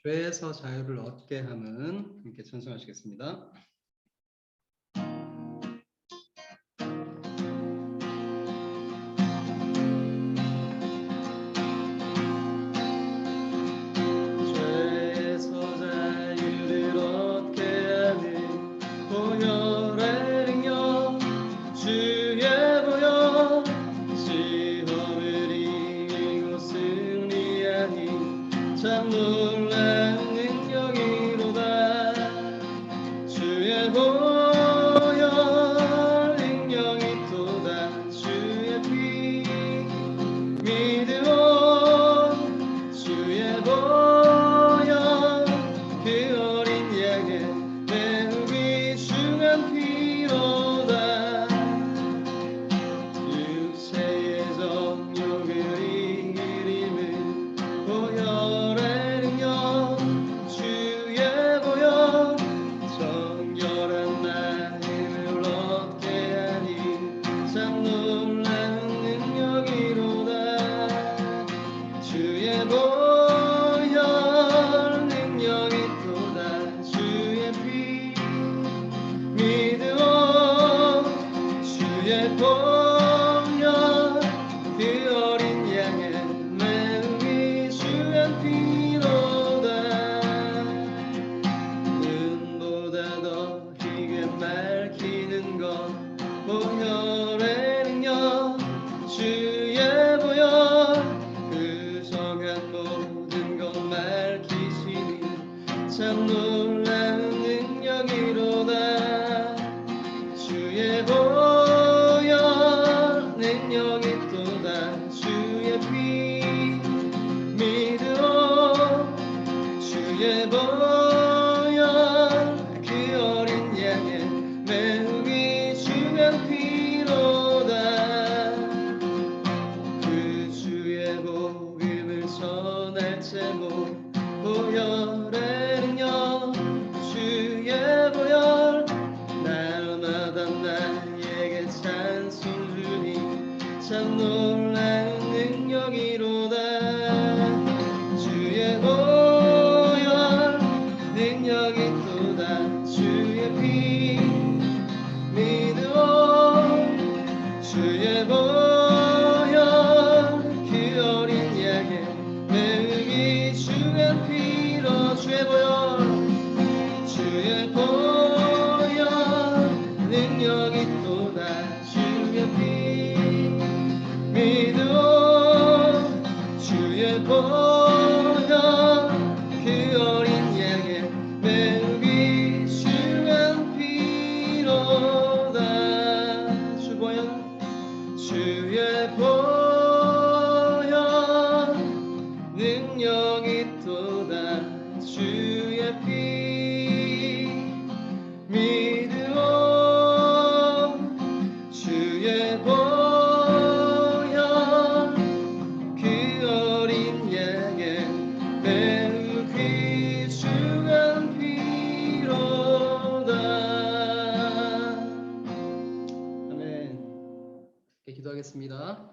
죄에서 자유를 얻게 하는 함께 찬송하시겠습니다. 기도하겠습니다.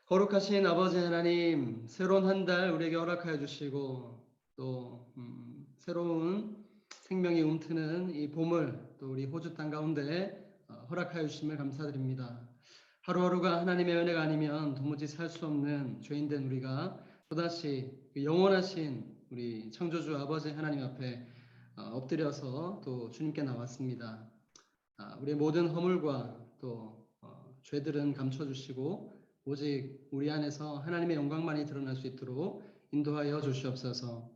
거룩하신 아버지 하나님, 새로운 한 달 우리에게 허락하여 주시고 또 새로운 생명이 움트는 이 봄을 또 우리 호주 땅 가운데 허락하여 주심을 감사드립니다. 하루하루가 하나님의 은혜가 아니면 도무지 살 수 없는 죄인된 우리가 또다시 영원하신 우리 창조주 아버지 하나님 앞에 엎드려서 또 주님께 나왔습니다. 우리의 모든 허물과 또 죄들은 감춰주시고 오직 우리 안에서 하나님의 영광만이 드러날 수 있도록 인도하여 주시옵소서.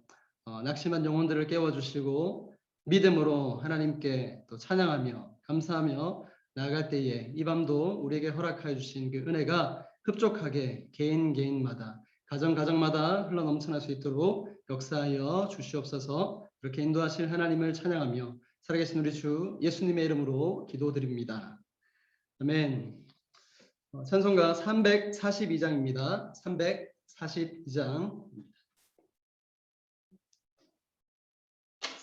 낙심한 영혼들을 깨워주시고 믿음으로 하나님께 또 찬양하며 감사하며 나아갈 때에 이 밤도 우리에게 허락하여 주신 그 은혜가 흡족하게 개인마다 가정마다 흘러 넘쳐날 수 있도록 역사하여 주시옵소서. 그렇게 인도하실 하나님을 찬양하며 살아계신 우리 주 예수님의 이름으로 기도드립니다. 아멘. 찬송가 342장입니다. 342장.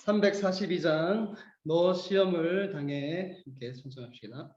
342장 너 시험을 당해 함께 찬송합시다.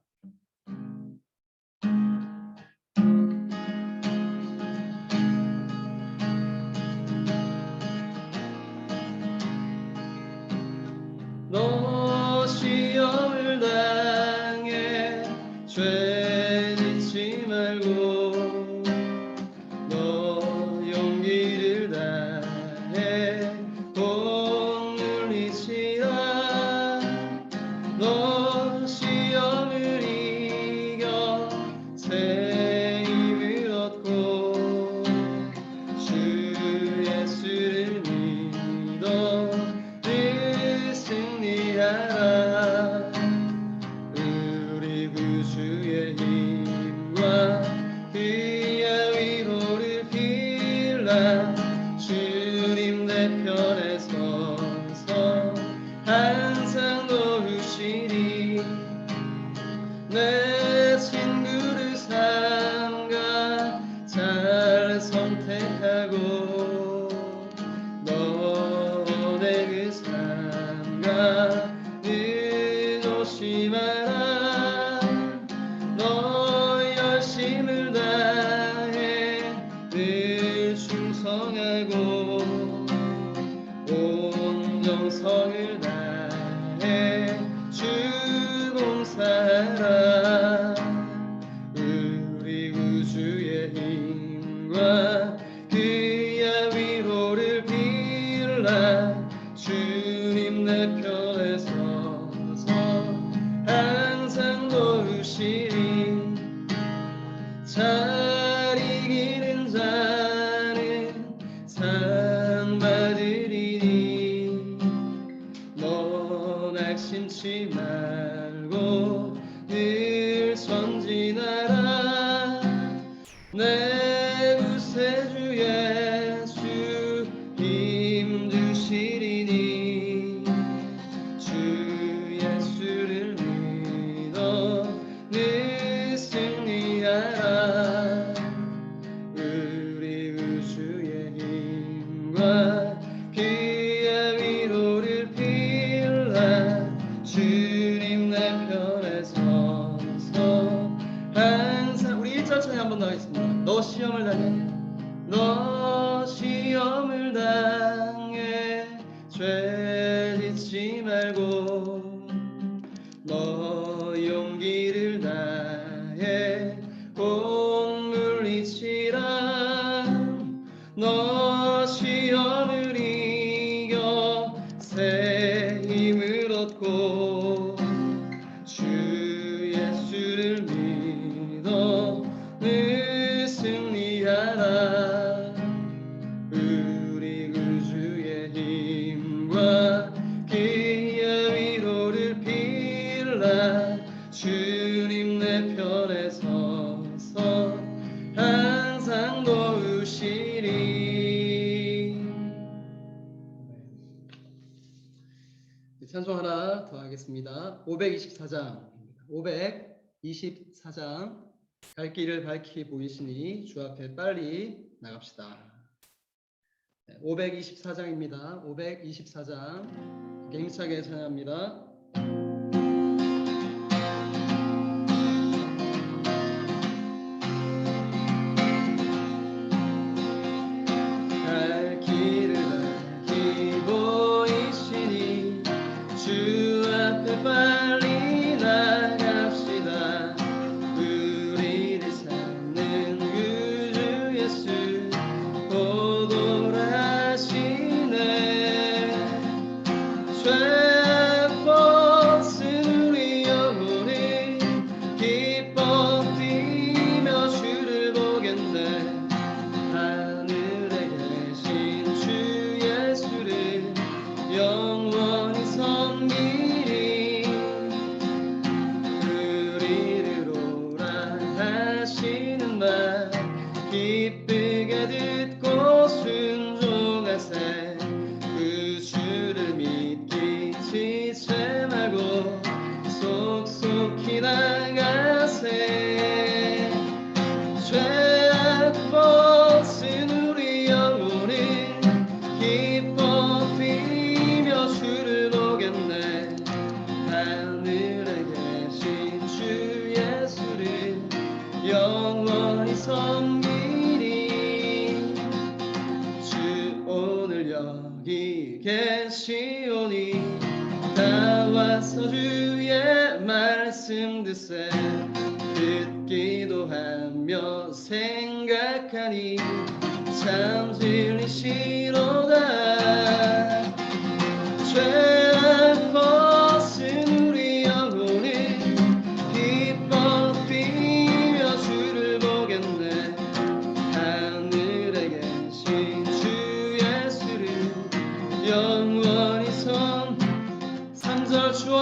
예수를 믿어 늘 승리하라. 우리 구주의 힘과 그의 위로를 빌라. 주님 내 편에 서서 항상 도우시니 내 친구를 삼가 잘 선택하고 너의 그 삶과 늘 조심하라. 너 열심을 다해 늘 충성하고 온 정성을 다해 주 봉사하라. 우리 구주의 힘과 그의 위로를 빌라. 주님 내 편에 서서 항상 도우시리. 잘 이기는 자는 상 받으리니 너 낙심치 말고 늘 전진하라. 내 구세주 예수 힘주시리니 주 예수를 믿어 늘 승리하라. 우리 구주의 힘과 그의 위로를 빌라. 주님 내 편에 서서 항상 우리 1절 찬양 한번 더 하겠습니다. 너 시험을 당해 너 시험을 당해 죄 짓지 말고 너 용기를 다해 꼭 물리치라. 너 시험을 이겨 새 힘을 얻고 주 예수를 믿어 늘 승리하라. 우리 구주의 힘과 그의 위로를 빌라. 주님 내 편에 서서 항상 도우시리. 찬송 하나 더 하겠습니다. 524장 524장 갈 길을 밝히 보이시니 주 앞에 빨리 나갑시다. 524장입니다. 524장 힘차게 찬양합니다. 갈 길을 밝히 보이시니 주 앞에 빨리 나갑시다. 우리를 찾는 구주 예수 오도라 하시네. 죄 벗은 우리 영혼이 기뻐 뛰며 주를 보겠네. 하늘에 계신 주 예수를 영원히 섬기리. 우리를 오라 하시는 말 기쁘게 듣고 순종하세. 그 주를 믿기 지체 말고 속속히 나가세. 죄악 벗은 우리 영혼이 기뻐 뛰며 주를 보겠네. 하늘에 계신 주 예수를 영원히 섬기리. 주 오늘 여기 계시오니 다 와서 주의 말씀 듣세. 듣기도 하며 생각하니 참 진리시로다. 죄악 벗은 우리 영혼이 기뻐 뛰며 주를 보겠네. 하늘에 계신 주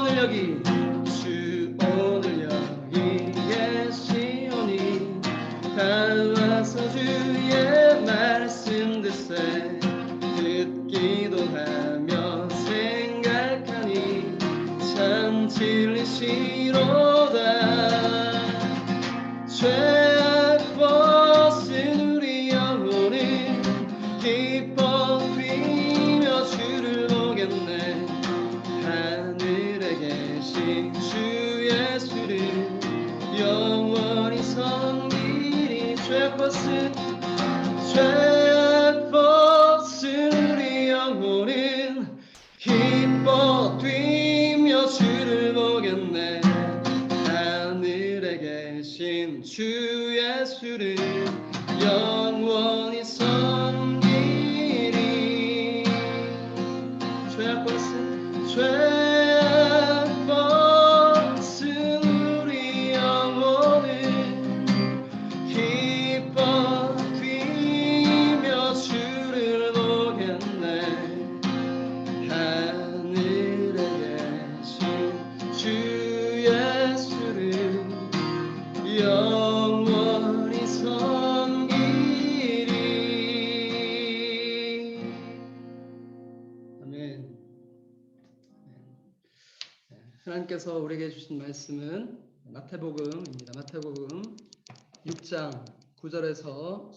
오늘 여기 주 오늘 여기 계시오니 다 와서 주의 말씀 듣세 듣기도 하며 생각하니 참 진리시로다 죄악 벗은 우리 영혼은 기뻐 뛰며 주를 보겠네 하늘에 계신 주 예수를 영원히 섬기리 죄악 벗은 우리 영혼은 기뻐 뛰며 주를 보겠네 하늘에 계신 주 예수를 영원히 섬기리 죄악 벗은 우리 영혼은 기뻐 뛰며 주를 보겠네 하늘에 계신 주 예수를 영원히 섬기리. 아멘. 하나님께서 우리에게 주신 말씀은 마태복음입니다. 마태복음 6장 9절에서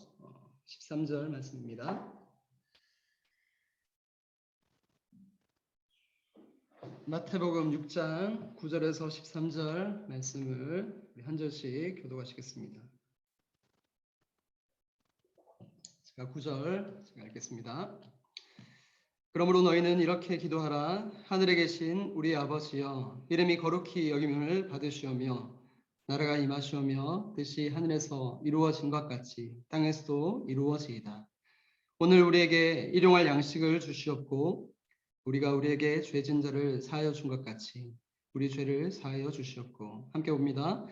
13절 말씀입니다. 마태복음 6장 9절에서 13절 말씀을 한 절씩 교독하시겠습니다. 제가 9절 제가 읽겠습니다. 그러므로 너희는 이렇게 기도하라. 하늘에 계신 우리 아버지여 이름이 거룩히 여김을 받으시오며 나라가 임하시오며 뜻이 하늘에서 이루어진 것 같이 땅에서도 이루어지이다. 오늘 우리에게 일용할 양식을 주시옵고 우리가 우리에게 죄진 자를 사하여 준 것 같이 우리 죄를 사하여 주시옵고 함께 봅니다.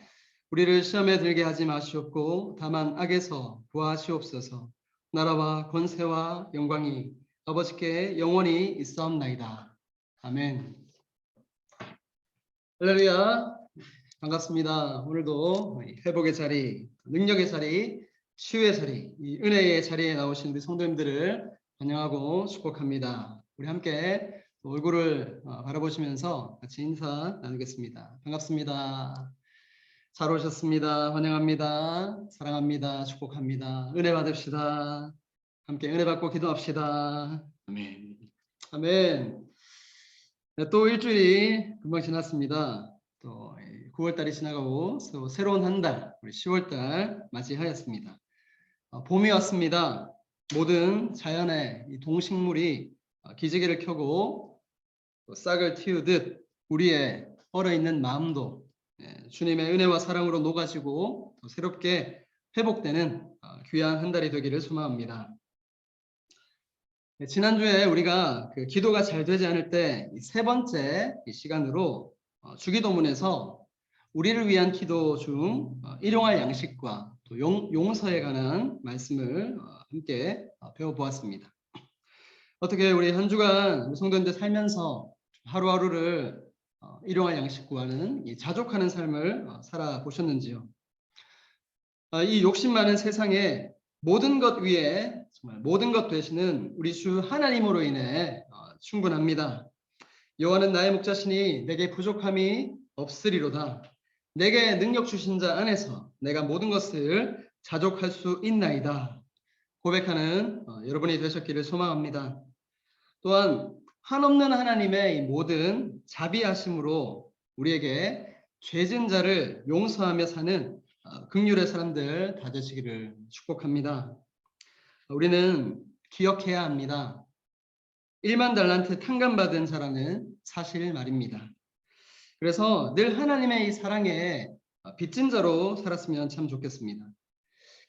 우리를 시험에 들게 하지 마시옵고 다만 악에서 구하시옵소서. 나라와 권세와 영광이 아버지께 영원히 있사옵나이다. 아멘. 할렐루야. 반갑습니다. 오늘도 회복의 자리, 능력의 자리, 치유의 자리, 이 은혜의 자리에 나오신 우리 성도님들을 환영하고 축복합니다. 우리 함께 얼굴을 바라보시면서 같이 인사 나누겠습니다. 반갑습니다. 잘 오셨습니다. 환영합니다. 사랑합니다. 축복합니다. 은혜 받읍시다. 함께 은혜 받고 기도합시다. 아멘. 아멘. 네, 또 일주일이 금방 지났습니다. 또 9월달이 지나가고 또 새로운 한 달, 우리 10월달 맞이하였습니다. 봄이 왔습니다. 모든 자연의 이 동식물이 기지개를 켜고 또 싹을 틔우듯 우리의 얼어있는 마음도 주님의 은혜와 사랑으로 녹아지고 또 새롭게 회복되는 귀한 한 달이 되기를 소망합니다. 지난주에 우리가 그 기도가 잘 되지 않을 때 세 번째 시간으로 주기도문에서 우리를 위한 기도 중 일용할 양식과 또 용서에 관한 말씀을 함께 배워보았습니다. 어떻게 우리 한 주간 우리 성도님들 살면서 하루하루를 일용할 양식과는 자족하는 삶을 살아보셨는지요? 이 욕심 많은 세상에 모든 것 위에 정말 모든 것 되시는 우리 주 하나님으로 인해 충분합니다. 여호와는 나의 목자시니 내게 부족함이 없으리로다. 내게 능력 주신 자 안에서 내가 모든 것을 자족할 수 있나이다. 고백하는 여러분이 되셨기를 소망합니다. 또한 한없는 하나님의 이 모든 자비하심으로 우리에게 죄진 자를 용서하며 사는 긍휼의 사람들 다 되시기를 축복합니다. 우리는 기억해야 합니다. 1만 달란트 탕감받은 자라는 사실 말입니다. 그래서 늘 하나님의 이 사랑에 빚진 자로 살았으면 참 좋겠습니다.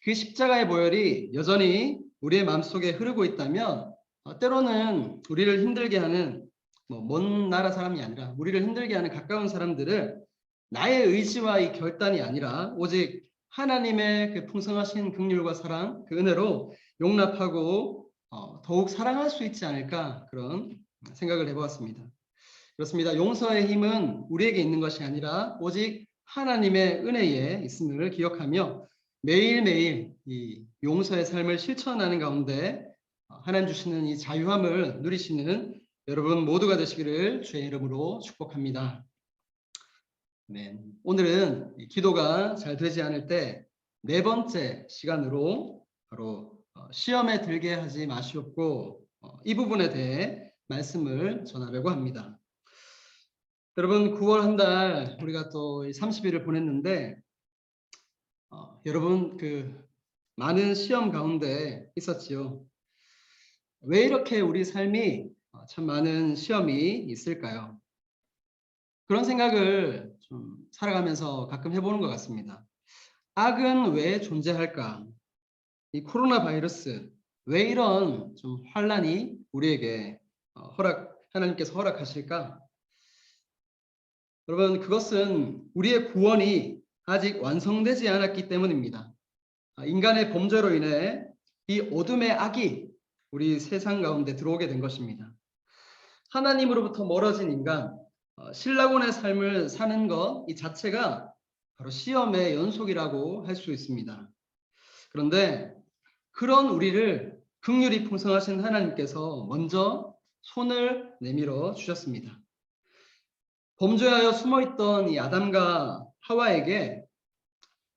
그 십자가의 보혈이 여전히 우리의 마음속에 흐르고 있다면 때로는 우리를 힘들게 하는 먼 나라 사람이 아니라 우리를 힘들게 하는 가까운 사람들을 나의 의지와 이 결단이 아니라 오직 하나님의 그 풍성하신 긍휼과 사랑, 그 은혜로 용납하고 더욱 사랑할 수 있지 않을까 그런 생각을 해보았습니다. 그렇습니다. 용서의 힘은 우리에게 있는 것이 아니라 오직 하나님의 은혜에 있음을 기억하며 매일매일 이 용서의 삶을 실천하는 가운데 하나님 주시는 이 자유함을 누리시는 여러분 모두가 되시기를 주의 이름으로 축복합니다. 네. 오늘은 기도가 잘 되지 않을 때 네 번째 시간으로 바로 시험에 들게 하지 마시옵고 이 부분에 대해 말씀을 전하려고 합니다. 여러분 9월 한 달 우리가 또 30일을 보냈는데 여러분 그 많은 시험 가운데 있었지요. 왜 이렇게 우리 삶이 참 많은 시험이 있을까요? 그런 생각을 좀 살아가면서 가끔 해보는 것 같습니다. 악은 왜 존재할까? 이 코로나 바이러스 왜 이런 좀 환란이 우리에게 하나님께서 허락하실까? 여러분 그것은 우리의 구원이 아직 완성되지 않았기 때문입니다. 인간의 범죄로 인해 이 어둠의 악이 우리 세상 가운데 들어오게 된 것입니다. 하나님으로부터 멀어진 인간, 신라곤의 삶을 사는 것 이 자체가 바로 시험의 연속이라고 할 수 있습니다. 그런데 그런 우리를 긍휼이 풍성하신 하나님께서 먼저 손을 내밀어 주셨습니다. 범죄하여 숨어있던 이 아담과 하와에게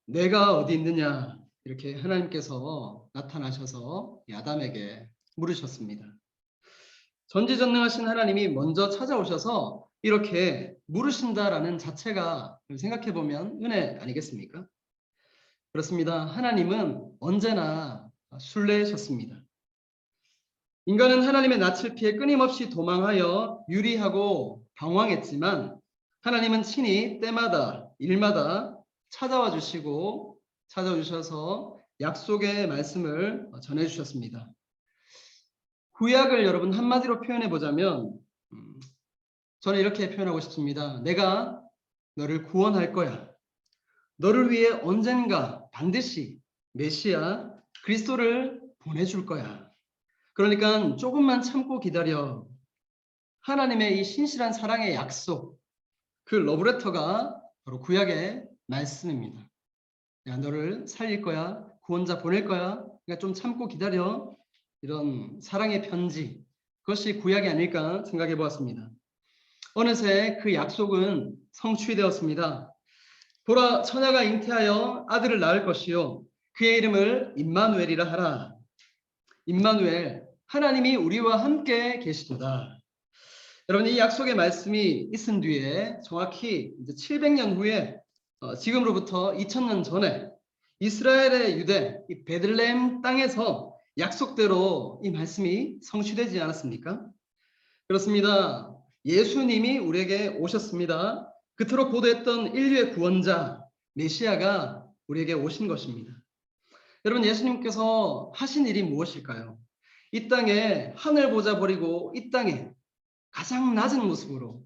내가 어디 있느냐 이렇게 하나님께서 나타나셔서 이 아담에게 물으셨습니다. 전지전능하신 하나님이 먼저 찾아오셔서 이렇게 물으신다라는 자체가 생각해보면 은혜 아니겠습니까? 그렇습니다. 하나님은 언제나 순례하셨습니다. 인간은 하나님의 낯을 피해 끊임없이 도망하여 유리하고 방황했지만 하나님은 친히 때마다 일마다 찾아와 주셔서 약속의 말씀을 전해 주셨습니다. 구약을 여러분 한마디로 표현해 보자면 저는 이렇게 표현하고 싶습니다. 내가 너를 구원할 거야. 너를 위해 언젠가 반드시 메시아 그리스도를 보내줄 거야. 그러니까 조금만 참고 기다려. 하나님의 이 신실한 사랑의 약속, 그 러브레터가 바로 구약의 말씀입니다. 야, 너를 살릴 거야. 구원자 보낼 거야. 그러니까 좀 참고 기다려. 이런 사랑의 편지, 그것이 구약이 아닐까 생각해 보았습니다. 어느새 그 약속은 성취되었습니다. 보라, 처녀가 잉태하여 아들을 낳을 것이요 그의 이름을 임마누엘이라 하라. 임마누엘, 하나님이 우리와 함께 계시도다. 여러분 이 약속의 말씀이 있은 뒤에 정확히 이제 700년 후에 지금으로부터 2000년 전에 이스라엘의 유대 이 베들레헴 땅에서 약속대로 이 말씀이 성취되지 않았습니까? 그렇습니다. 예수님이 우리에게 오셨습니다. 그토록 고대했던 인류의 구원자 메시아가 우리에게 오신 것입니다. 여러분 예수님께서 하신 일이 무엇일까요? 이 땅에 하늘 보자 버리고 이 땅에 가장 낮은 모습으로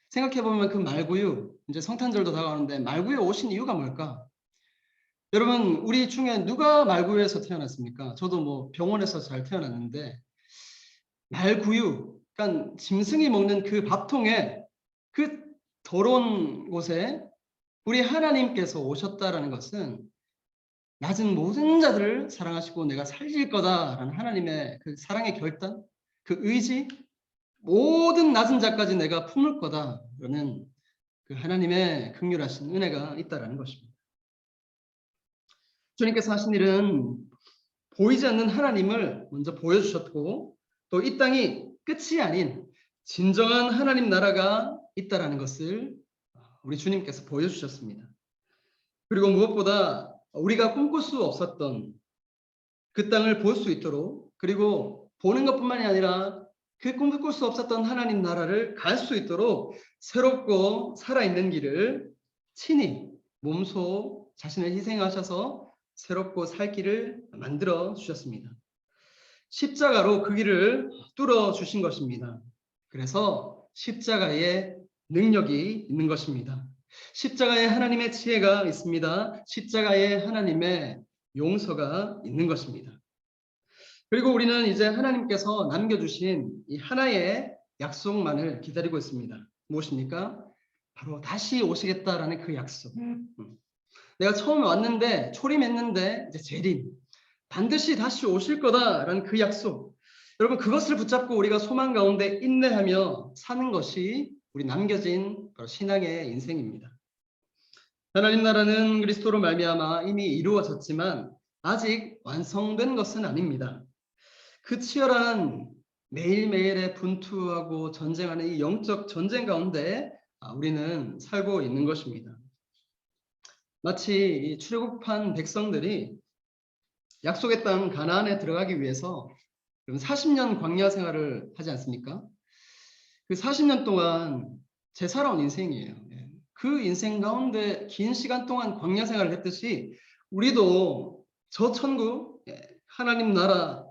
생각해보면 그 말구유, 이제 성탄절도 다가오는데 말구유에 오신 이유가 뭘까? 여러분 우리 중에 누가 말구유에서 태어났습니까? 저도 뭐 병원에서 잘 태어났는데 말구유, 그러니까 짐승이 먹는 그 밥통에 그 더러운 곳에 우리 하나님께서 오셨다라는 것은 낮은 모든 자들을 사랑하시고 내가 살릴 거다라는 하나님의 그 사랑의 결단, 그 의지, 모든 낮은 자까지 내가 품을 거다라는 그 하나님의 긍휼하신 은혜가 있다라는 것입니다. 주님께서 하신 일은 보이지 않는 하나님을 먼저 보여주셨고 또 이 땅이 끝이 아닌 진정한 하나님 나라가 있다라는 것을 우리 주님께서 보여주셨습니다. 그리고 무엇보다 우리가 꿈꿀 수 없었던 그 땅을 볼 수 있도록 그리고 보는 것뿐만이 아니라 그 꿈꿀 수 없었던 하나님 나라를 갈 수 있도록 새롭고 살아있는 길을 친히 몸소 자신을 희생하셔서 새롭고 살 길을 만들어 주셨습니다. 십자가로 그 길을 뚫어 주신 것입니다. 그래서 십자가의 능력이 있는 것입니다. 십자가에 하나님의 지혜가 있습니다. 십자가에 하나님의 용서가 있는 것입니다. 그리고 우리는 이제 하나님께서 남겨주신 이 하나의 약속만을 기다리고 있습니다. 무엇입니까? 바로 다시 오시겠다라는 그 약속. 내가 처음에 왔는데 초림했는데 이제 재림. 반드시 다시 오실 거다라는 그 약속. 여러분 그것을 붙잡고 우리가 소망 가운데 인내하며 사는 것이 우리 남겨진 신앙의 인생입니다. 하나님 나라는 그리스도로 말미암아 이미 이루어졌지만 아직 완성된 것은 아닙니다. 그 치열한 매일매일의 분투하고 전쟁하는 이 영적 전쟁 가운데 우리는 살고 있는 것입니다. 마치 이 출애굽한 백성들이 약속의 땅 가나안에 들어가기 위해서 40년 광야 생활을 하지 않습니까? 그 40년 동안 살아온 인생이에요. 그 인생 가운데 긴 시간 동안 광야 생활을 했듯이 우리도 저 천국, 하나님 나라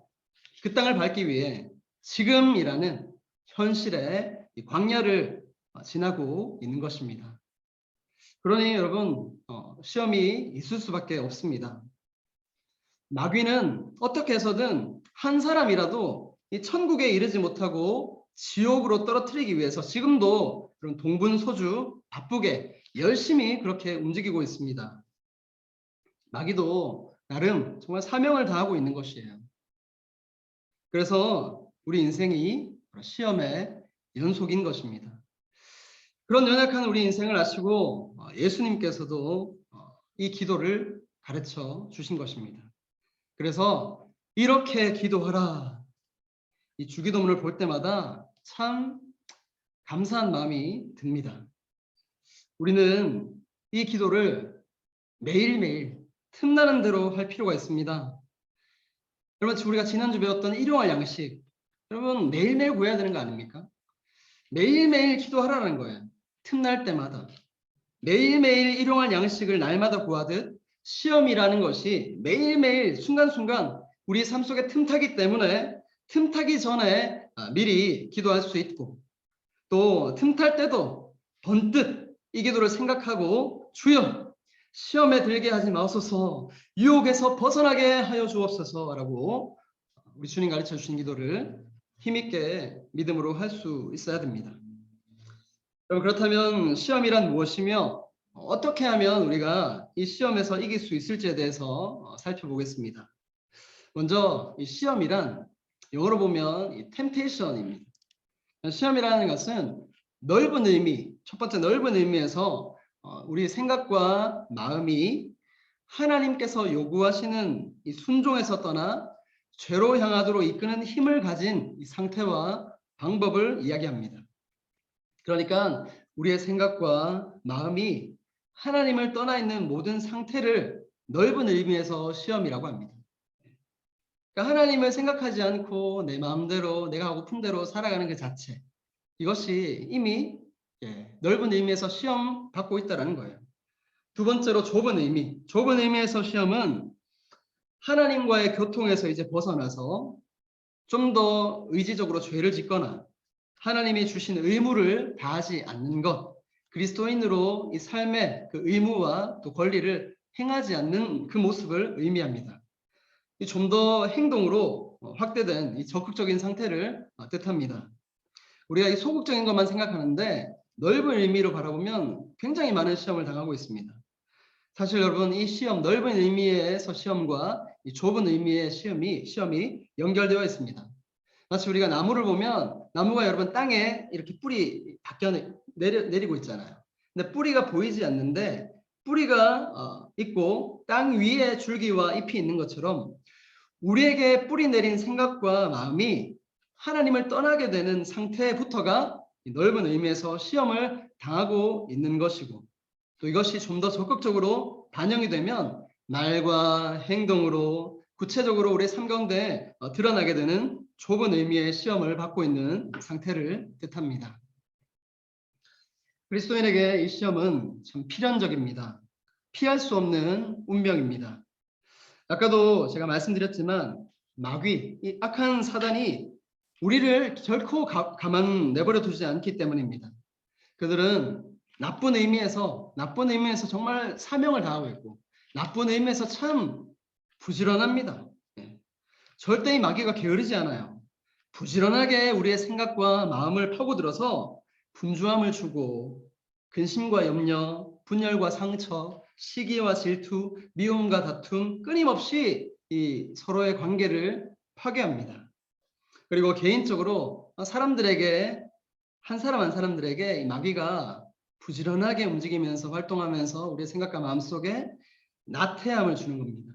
그 땅을 밟기 위해 지금이라는 현실의 광야를 지나고 있는 것입니다. 그러니 여러분 시험이 있을 수밖에 없습니다. 마귀는 어떻게 해서든 한 사람이라도 이 천국에 이르지 못하고 지옥으로 떨어뜨리기 위해서 지금도 그런 동분서주 바쁘게 열심히 그렇게 움직이고 있습니다. 마귀도 나름 정말 사명을 다하고 있는 것이에요. 그래서 우리 인생이 시험의 연속인 것입니다. 그런 연약한 우리 인생을 아시고 예수님께서도 이 기도를 가르쳐 주신 것입니다. 그래서 이렇게 기도하라. 이 주기도문을 볼 때마다 참 감사한 마음이 듭니다. 우리는 이 기도를 매일매일 틈나는 대로 할 필요가 있습니다. 여러분 우리가 지난주 배웠던 일용할 양식 여러분 매일매일 구해야 되는 거 아닙니까? 매일매일 기도하라는 거예요. 틈날 때마다 매일매일 일용할 양식을 날마다 구하듯 시험이라는 것이 매일매일 순간순간 우리 삶 속에 틈타기 때문에 틈타기 전에 미리 기도할 수 있고 또 틈탈 때도 번뜩 이 기도를 생각하고 주여 시험에 들게 하지 마옵소서 유혹에서 벗어나게 하여 주옵소서라고 우리 주님 가르쳐 주신 기도를 힘있게 믿음으로 할 수 있어야 됩니다. 그렇다면 시험이란 무엇이며 어떻게 하면 우리가 이 시험에서 이길 수 있을지에 대해서 살펴보겠습니다. 먼저 이 시험이란 영어로 보면 이 temptation입니다. 시험이라는 것은 넓은 의미, 첫 번째 넓은 의미에서 우리 생각과 마음이 하나님께서 요구하시는 이 순종에서 떠나 죄로 향하도록 이끄는 힘을 가진 이 상태와 방법을 이야기합니다. 그러니까 우리의 생각과 마음이 하나님을 떠나 있는 모든 상태를 넓은 의미에서 시험이라고 합니다. 그러니까 하나님을 생각하지 않고 내 마음대로 내가 하고픈 대로 살아가는 그 자체 이것이 이미 넓은 의미에서 시험 받고 있다는 거예요. 두 번째로 좁은 의미에서 시험은 하나님과의 교통에서 이제 벗어나서 좀 더 의지적으로 죄를 짓거나 하나님이 주신 의무를 다하지 않는 것, 그리스도인으로 이 삶의 그 의무와 또 권리를 행하지 않는 그 모습을 의미합니다. 좀 더 행동으로 확대된 이 적극적인 상태를 뜻합니다. 우리가 이 소극적인 것만 생각하는데 넓은 의미로 바라보면 굉장히 많은 시험을 당하고 있습니다. 사실 여러분 이 시험, 넓은 의미에서 시험과 이 좁은 의미의 시험이 연결되어 있습니다. 마치 우리가 나무를 보면 나무가 여러분 땅에 이렇게 뿌리 박혀 내리고 있잖아요. 근데 뿌리가 보이지 않는데 뿌리가 있고 땅 위에 줄기와 잎이 있는 것처럼 우리에게 뿌리 내린 생각과 마음이 하나님을 떠나게 되는 상태부터가 넓은 의미에서 시험을 당하고 있는 것이고 또 이것이 좀 더 적극적으로 반영이 되면 말과 행동으로 구체적으로 우리의 삶 가운데 드러나게 되는 좁은 의미의 시험을 받고 있는 상태를 뜻합니다. 그리스도인에게 이 시험은 참 필연적입니다. 피할 수 없는 운명입니다. 아까도 제가 말씀드렸지만 마귀, 이 악한 사단이 우리를 결코 가만 내버려 두지 않기 때문입니다. 그들은 나쁜 의미에서 정말 사명을 다하고 있고 나쁜 의미에서 참 부지런합니다. 절대 이 마귀가 게으르지 않아요. 부지런하게 우리의 생각과 마음을 파고들어서 분주함을 주고 근심과 염려, 분열과 상처, 시기와 질투, 미움과 다툼 끊임없이 이 서로의 관계를 파괴합니다. 그리고 개인적으로 사람들에게 한 사람 한 사람들에게 이 마귀가 부지런하게 움직이면서 활동하면서 우리의 생각과 마음속에 나태함을 주는 겁니다.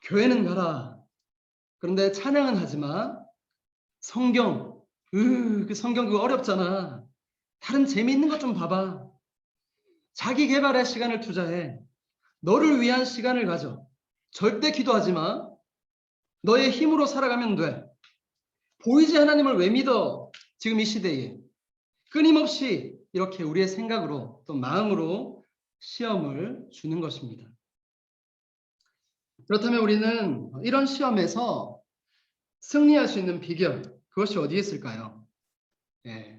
교회는 가라. 그런데 찬양은 하지 마. 성경, 그 성경 그거 어렵잖아. 다른 재미있는 것 좀 봐봐. 자기 개발의 시간을 투자해. 너를 위한 시간을 가져. 절대 기도하지 마. 너의 힘으로 살아가면 돼. 보이지 하나님을 왜 믿어? 지금 이 시대에. 끊임없이 이렇게 우리의 생각으로 또 마음으로 시험을 주는 것입니다. 그렇다면 우리는 이런 시험에서 승리할 수 있는 비결, 그것이 어디에 있을까요? 예,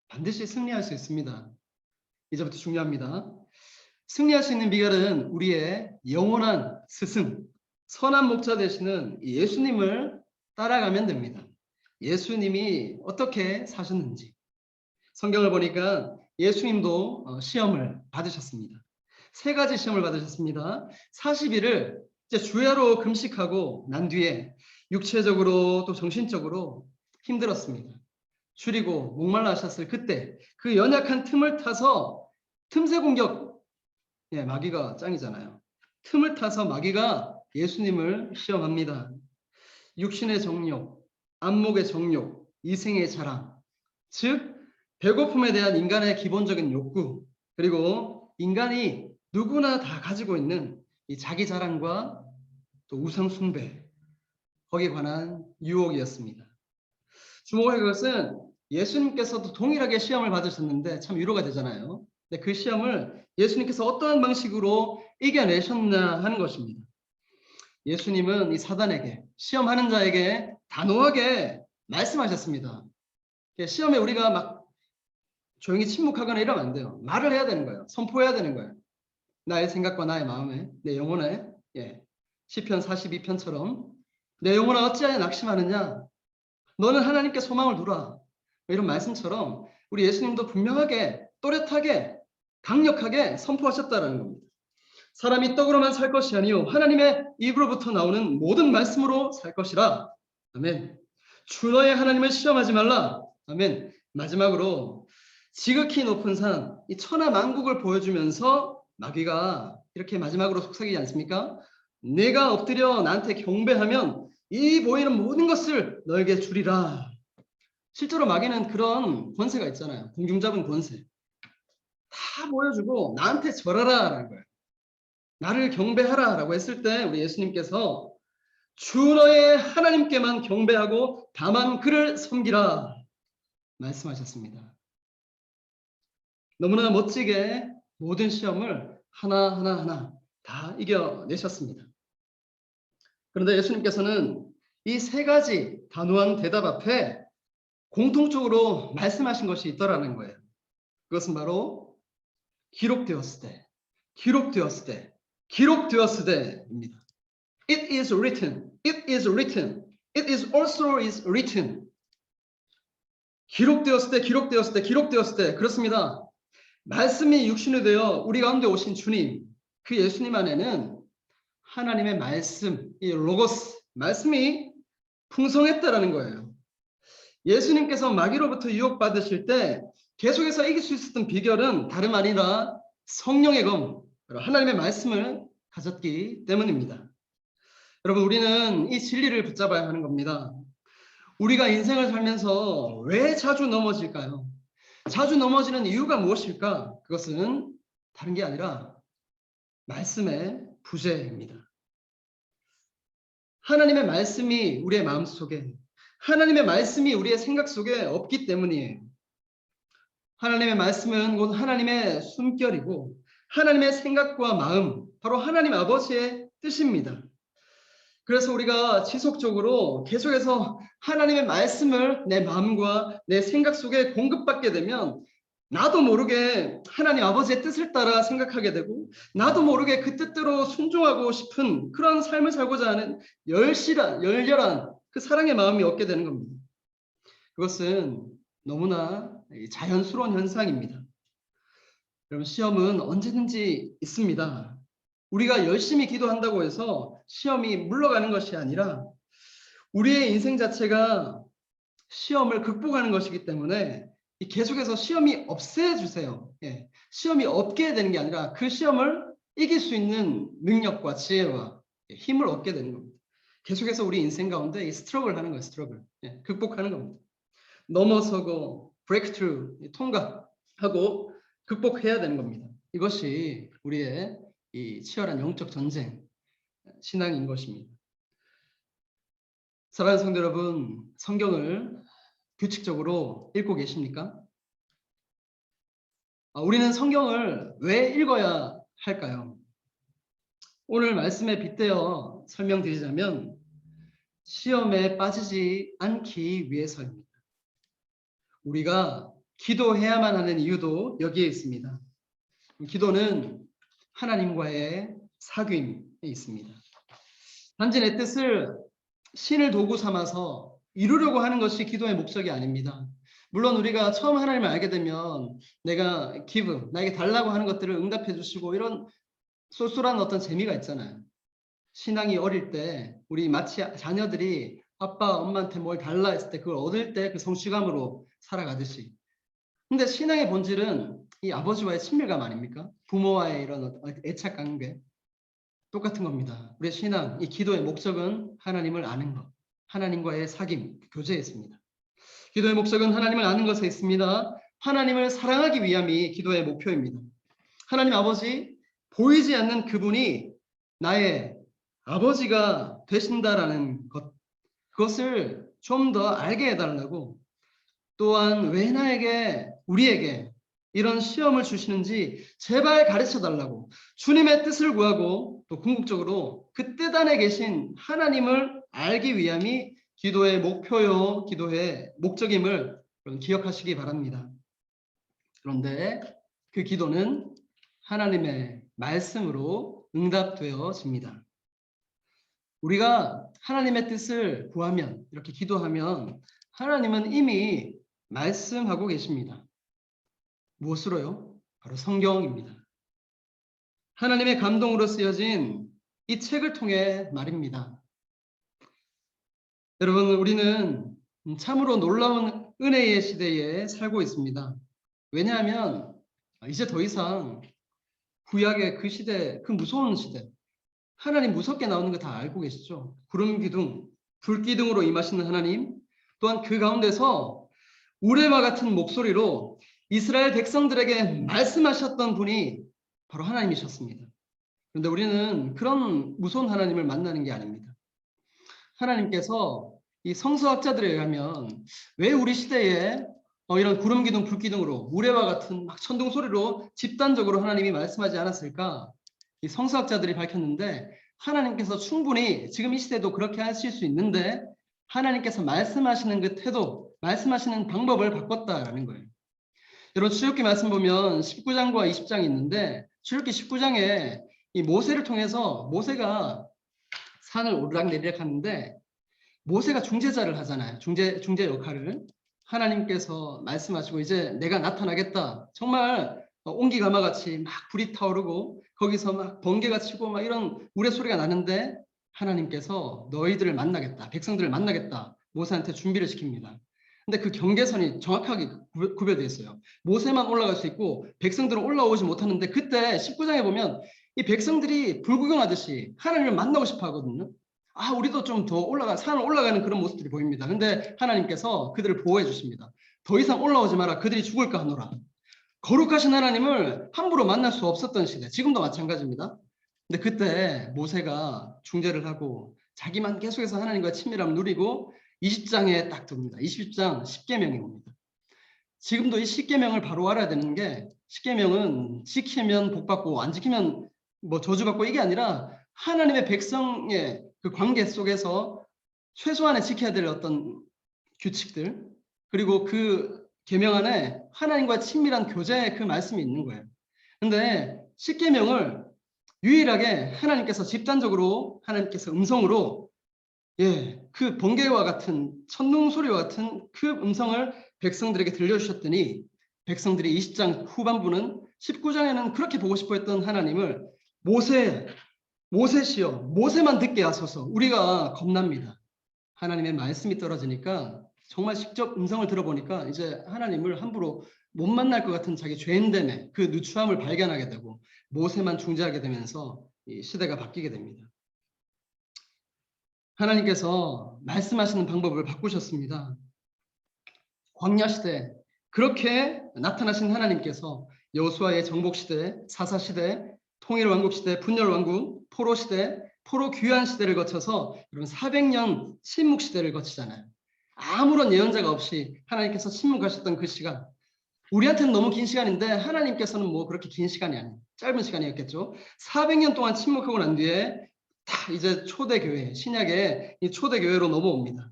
반드시 승리할 수 있습니다. 이제부터 중요합니다. 승리할 수 있는 비결은 우리의 영원한 스승, 선한 목자 되시는 예수님을 따라가면 됩니다. 예수님이 어떻게 사셨는지. 성경을 보니까 예수님도 시험을 받으셨습니다. 3가지 시험을 받으셨습니다. 40일을 이제 주야로 금식하고 난 뒤에 육체적으로 또 정신적으로 힘들었습니다. 줄이고 목말라 하셨을 그때 그 연약한 틈을 타서 틈새 공격, 마귀가 짱이잖아요. 틈을 타서 마귀가 예수님을 시험합니다. 육신의 정욕, 안목의 정욕, 이생의 자랑, 즉 배고픔에 대한 인간의 기본적인 욕구, 그리고 인간이 누구나 다 가지고 있는 이 자기 자랑과 또 우상 숭배, 거기에 관한 유혹이었습니다. 주목할 것은 예수님께서도 동일하게 시험을 받으셨는데 참 위로가 되잖아요. 근데 그 시험을 예수님께서 어떠한 방식으로 이겨내셨나 하는 것입니다. 예수님은 이 사단에게, 시험하는 자에게 단호하게 말씀하셨습니다. 시험에 우리가 막 조용히 침묵하거나 이러면 안 돼요. 말을 해야 되는 거예요. 선포해야 되는 거예요. 나의 생각과 나의 마음에, 내 영혼에, 시편 42편처럼 내 영혼아 어찌하여 낙심하느냐? 너는 하나님께 소망을 두라. 이런 말씀처럼 우리 예수님도 분명하게, 또렷하게, 강력하게 선포하셨다는 겁니다. 사람이 떡으로만 살 것이 아니요 하나님의 입으로부터 나오는 모든 말씀으로 살 것이라. 아멘. 주 너의 하나님을 시험하지 말라. 아멘. 마지막으로 지극히 높은 산, 이 천하 만국을 보여주면서 마귀가 이렇게 마지막으로 속삭이지 않습니까? 내가 엎드려 나한테 경배하면 이 보이는 모든 것을 너에게 주리라. 실제로 마귀는 그런 권세가 있잖아요. 공중 잡은 권세. 다 보여주고 나한테 절하라 라는 거예요. 나를 경배하라 라고 했을 때 우리 예수님께서 주 너의 하나님께만 경배하고 다만 그를 섬기라 말씀하셨습니다. 너무나 멋지게 모든 시험을 하나하나 다 이겨내셨습니다. 그런데 예수님께서는 이 3가지 단호한 대답 앞에 공통적으로 말씀하신 것이 있더라는 거예요. 그것은 바로 기록되었을 때, 기록되었을 때, 기록되었을 때입니다. It is written, it is written, it is also is written. 기록되었을 때, 기록되었을 때, 기록되었을 때. 그렇습니다. 말씀이 육신이 되어 우리 가운데 오신 주님, 그 예수님 안에는 하나님의 말씀, 이 로고스, 말씀이 풍성했다라는 거예요. 예수님께서 마귀로부터 유혹받으실 때 계속해서 이길 수 있었던 비결은 다름 아니라 성령의 검, 하나님의 말씀을 가졌기 때문입니다. 여러분, 우리는 이 진리를 붙잡아야 하는 겁니다. 우리가 인생을 살면서 왜 자주 넘어질까요? 자주 넘어지는 이유가 무엇일까? 그것은 다른 게 아니라 말씀의 부재입니다. 하나님의 말씀이 우리의 마음속에, 하나님의 말씀이 우리의 생각 속에 없기 때문이에요. 하나님의 말씀은 곧 하나님의 숨결이고 하나님의 생각과 마음, 바로 하나님 아버지의 뜻입니다. 그래서 우리가 지속적으로 계속해서 하나님의 말씀을 내 마음과 내 생각 속에 공급받게 되면 나도 모르게 하나님 아버지의 뜻을 따라 생각하게 되고 나도 모르게 그 뜻대로 순종하고 싶은 그런 삶을 살고자 하는 열렬한 그 사랑의 마음이 얻게 되는 겁니다. 그것은 너무나 자연스러운 현상입니다. 여러분, 시험은 언제든지 있습니다. 우리가 열심히 기도한다고 해서 시험이 물러가는 것이 아니라 우리의 인생 자체가 시험을 극복하는 것이기 때문에 계속해서 시험이 없애주세요. 예. 시험이 없게 되는 게 아니라 그 시험을 이길 수 있는 능력과 지혜와 힘을 얻게 되는 겁니다. 계속해서 우리 인생 가운데 이 스트러글 하는 거예요. 스트러글. 예. 극복하는 겁니다. 넘어서고 브레이크트루 통과하고 극복해야 되는 겁니다. 이것이 우리의 이 치열한 영적 전쟁, 신앙인 것입니다. 사랑하는 성도 여러분, 성경을 규칙적으로 읽고 계십니까? 우리는 성경을 왜 읽어야 할까요? 오늘 말씀에 빗대어 설명드리자면 시험에 빠지지 않기 위해서입니다. 우리가 기도해야만 하는 이유도 여기에 있습니다. 기도는 하나님과의 사귐에 있습니다. 단지 내 뜻을 신을 도구 삼아서 이루려고 하는 것이 기도의 목적이 아닙니다. 물론 우리가 처음 하나님을 알게 되면 내가 give, 나에게 달라고 하는 것들을 응답해 주시고 이런 쏠쏠한 어떤 재미가 있잖아요. 신앙이 어릴 때 우리 마치 자녀들이 아빠, 엄마한테 뭘 달라 했을 때 그걸 얻을 때 그 성취감으로 살아가듯이. 근데 신앙의 본질은 이 아버지와의 친밀감 아닙니까? 부모와의 이런 애착 관계. 똑같은 겁니다. 우리의 신앙, 이 기도의 목적은 하나님을 아는 것, 하나님과의 사귐, 교제에 있습니다. 기도의 목적은 하나님을 아는 것에 있습니다. 하나님을 사랑하기 위함이 기도의 목표입니다. 하나님 아버지, 보이지 않는 그분이 나의 아버지가 되신다라는 것, 그것을 좀 더 알게 해달라고, 또한 왜 나에게, 우리에게 이런 시험을 주시는지 제발 가르쳐 달라고 주님의 뜻을 구하고 또 궁극적으로 그 뜻 안에 계신 하나님을 알기 위함이 기도의 목표요, 기도의 목적임을 기억하시기 바랍니다. 그런데 그 기도는 하나님의 말씀으로 응답되어집니다. 우리가 하나님의 뜻을 구하면, 이렇게 기도하면 하나님은 이미 말씀하고 계십니다. 무엇으로요? 바로 성경입니다. 하나님의 감동으로 쓰여진 이 책을 통해 말입니다. 여러분, 우리는 참으로 놀라운 은혜의 시대에 살고 있습니다. 왜냐하면 이제 더 이상 구약의 그 시대, 그 무서운 시대, 하나님 무섭게 나오는 거 다 알고 계시죠? 구름 기둥, 불 기둥으로 임하시는 하나님, 또한 그 가운데서 우레와 같은 목소리로 이스라엘 백성들에게 말씀하셨던 분이 바로 하나님이셨습니다. 그런데 우리는 그런 무서운 하나님을 만나는 게 아닙니다. 하나님께서 이 성서학자들에 의하면 왜 우리 시대에 이런 구름 기둥, 불 기둥으로 우레와 같은 막 천둥 소리로 집단적으로 하나님이 말씀하지 않았을까? 이 성서학자들이 밝혔는데 하나님께서 충분히 지금 이 시대도 그렇게 하실 수 있는데 하나님께서 말씀하시는 그 태도, 말씀하시는 방법을 바꿨다라는 거예요. 여러분 출애굽기 말씀 보면 19장과 20장이 있는데 출애굽기 19장에 이 모세를 통해서 모세가 산을 오르락내리락 하는데 모세가 중재자를 하잖아요. 중재 역할을. 하나님께서 말씀하시고 이제 내가 나타나겠다. 정말 온기가마같이 막 불이 타오르고 거기서 막 번개가 치고 막 이런 우레소리가 나는데 하나님께서 너희들을 만나겠다. 백성들을 만나겠다. 모세한테 준비를 시킵니다. 근데 그 경계선이 정확하게 구별되어 있어요. 모세만 올라갈 수 있고 백성들은 올라오지 못하는데 그때 19장에 보면 이 백성들이 불구경하듯이 하나님을 만나고 싶어 하거든요. 우리도 좀 더 산을 올라가는 그런 모습들이 보입니다. 근데 하나님께서 그들을 보호해 주십니다. 더 이상 올라오지 마라. 그들이 죽을까 하노라. 거룩하신 하나님을 함부로 만날 수 없었던 시대. 지금도 마찬가지입니다. 근데 그때 모세가 중재를 하고 자기만 계속해서 하나님과 친밀함을 누리고 20장에 딱 듭니다. 20장 10계명이 옵니다. 지금도 이 10계명을 바로 알아야 되는 게 10계명은 지키면 복받고 안 지키면 뭐 저주받고 이게 아니라 하나님의 백성의 그 관계 속에서 최소한의 지켜야 될 어떤 규칙들 그리고 그 계명 안에 하나님과 친밀한 교제의 그 말씀이 있는 거예요. 근데 10계명을 유일하게 하나님께서 집단적으로 하나님께서 음성으로 그 번개와 같은 천둥 소리와 같은 그 음성을 백성들에게 들려주셨더니 백성들이 20장 후반부는 19장에는 그렇게 보고 싶어 했던 하나님을 모세시여 모세만 듣게 하소서. 우리가 겁납니다. 하나님의 말씀이 떨어지니까 정말 직접 음성을 들어보니까 이제 하나님을 함부로 못 만날 것 같은 자기 죄인됨에 그 누추함을 발견하게 되고 모세만 중재하게 되면서 이 시대가 바뀌게 됩니다. 하나님께서 말씀하시는 방법을 바꾸셨습니다. 광야 시대 그렇게 나타나신 하나님께서 여호수아의 정복 시대, 사사 시대, 통일 왕국 시대, 분열 왕국, 포로 시대, 포로 귀환 시대를 거쳐서 여러분 400년 침묵 시대를 거치잖아요. 아무런 예언자가 없이 하나님께서 침묵하셨던 그 시간. 우리한테는 너무 긴 시간인데 하나님께서는 뭐 그렇게 긴 시간이 아니에요. 짧은 시간이었겠죠. 400년 동안 침묵하고 난 뒤에 다 이제 초대교회, 신약의 이 초대교회로 넘어옵니다.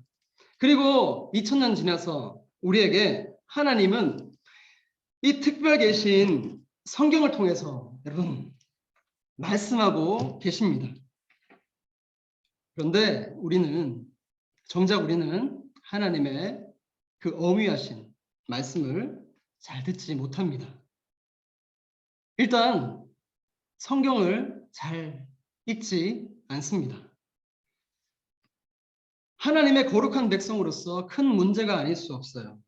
그리고 2000년 지나서 우리에게 하나님은 이 특별 계신 성경을 통해서 여러분 말씀하고 계십니다. 그런데 정작 우리는 하나님의 그 어미하신 말씀을 잘 듣지 못합니다. 일단 성경을 잘 읽지 않습니다. 하나님의 거룩한 백성으로서 큰 문제가 아닐 수 없어요.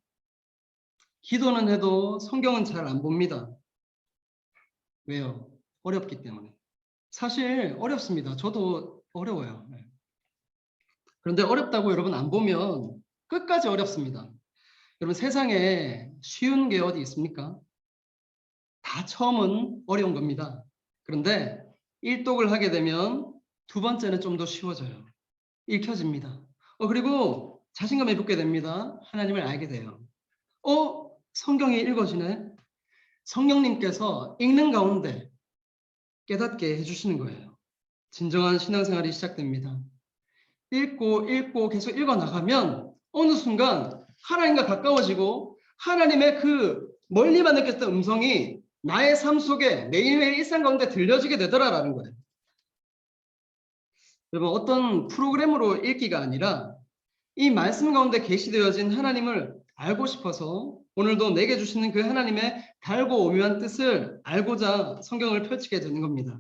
기도는 해도 성경은 잘 안 봅니다. 왜요? 어렵기 때문에. 사실 어렵습니다. 저도 어려워요. 그런데 어렵다고 여러분 안 보면 끝까지 어렵습니다. 여러분 세상에 쉬운 게 어디 있습니까? 다 처음은 어려운 겁니다. 그런데 일독을 하게 되면 두 번째는 좀 더 쉬워져요. 읽혀집니다. 그리고 자신감이 붙게 됩니다. 하나님을 알게 돼요. 성경이 읽어지네. 성령님께서 읽는 가운데 깨닫게 해주시는 거예요. 진정한 신앙생활이 시작됩니다. 읽고 계속 읽어나가면 어느 순간 하나님과 가까워지고 하나님의 그 멀리만 느꼈던 음성이 나의 삶 속에 매일매일 일상 가운데 들려지게 되더라라는 거예요. 여러분 어떤 프로그램으로 읽기가 아니라 이 말씀 가운데 계시되어진 하나님을 알고 싶어서 오늘도 내게 주시는 그 하나님의 달고 오묘한 뜻을 알고자 성경을 펼치게 되는 겁니다.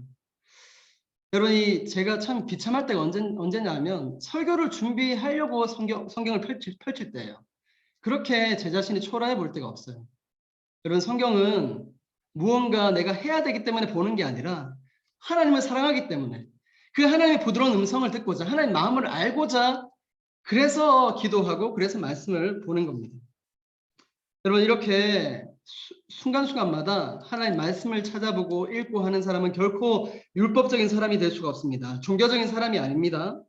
여러분 제가 참 비참할 때가 언제냐면 설교를 준비하려고 성경을 펼칠 때예요. 그렇게 제 자신이 초라해 볼 때가 없어요. 여러분 성경은 무언가 내가 해야 되기 때문에 보는 게 아니라 하나님을 사랑하기 때문에 그 하나님의 부드러운 음성을 듣고자 하나님의 마음을 알고자 그래서 기도하고 그래서 말씀을 보는 겁니다. 여러분 이렇게 순간순간마다 하나님 말씀을 찾아보고 읽고 하는 사람은 결코 율법적인 사람이 될 수가 없습니다. 종교적인 사람이 아닙니다.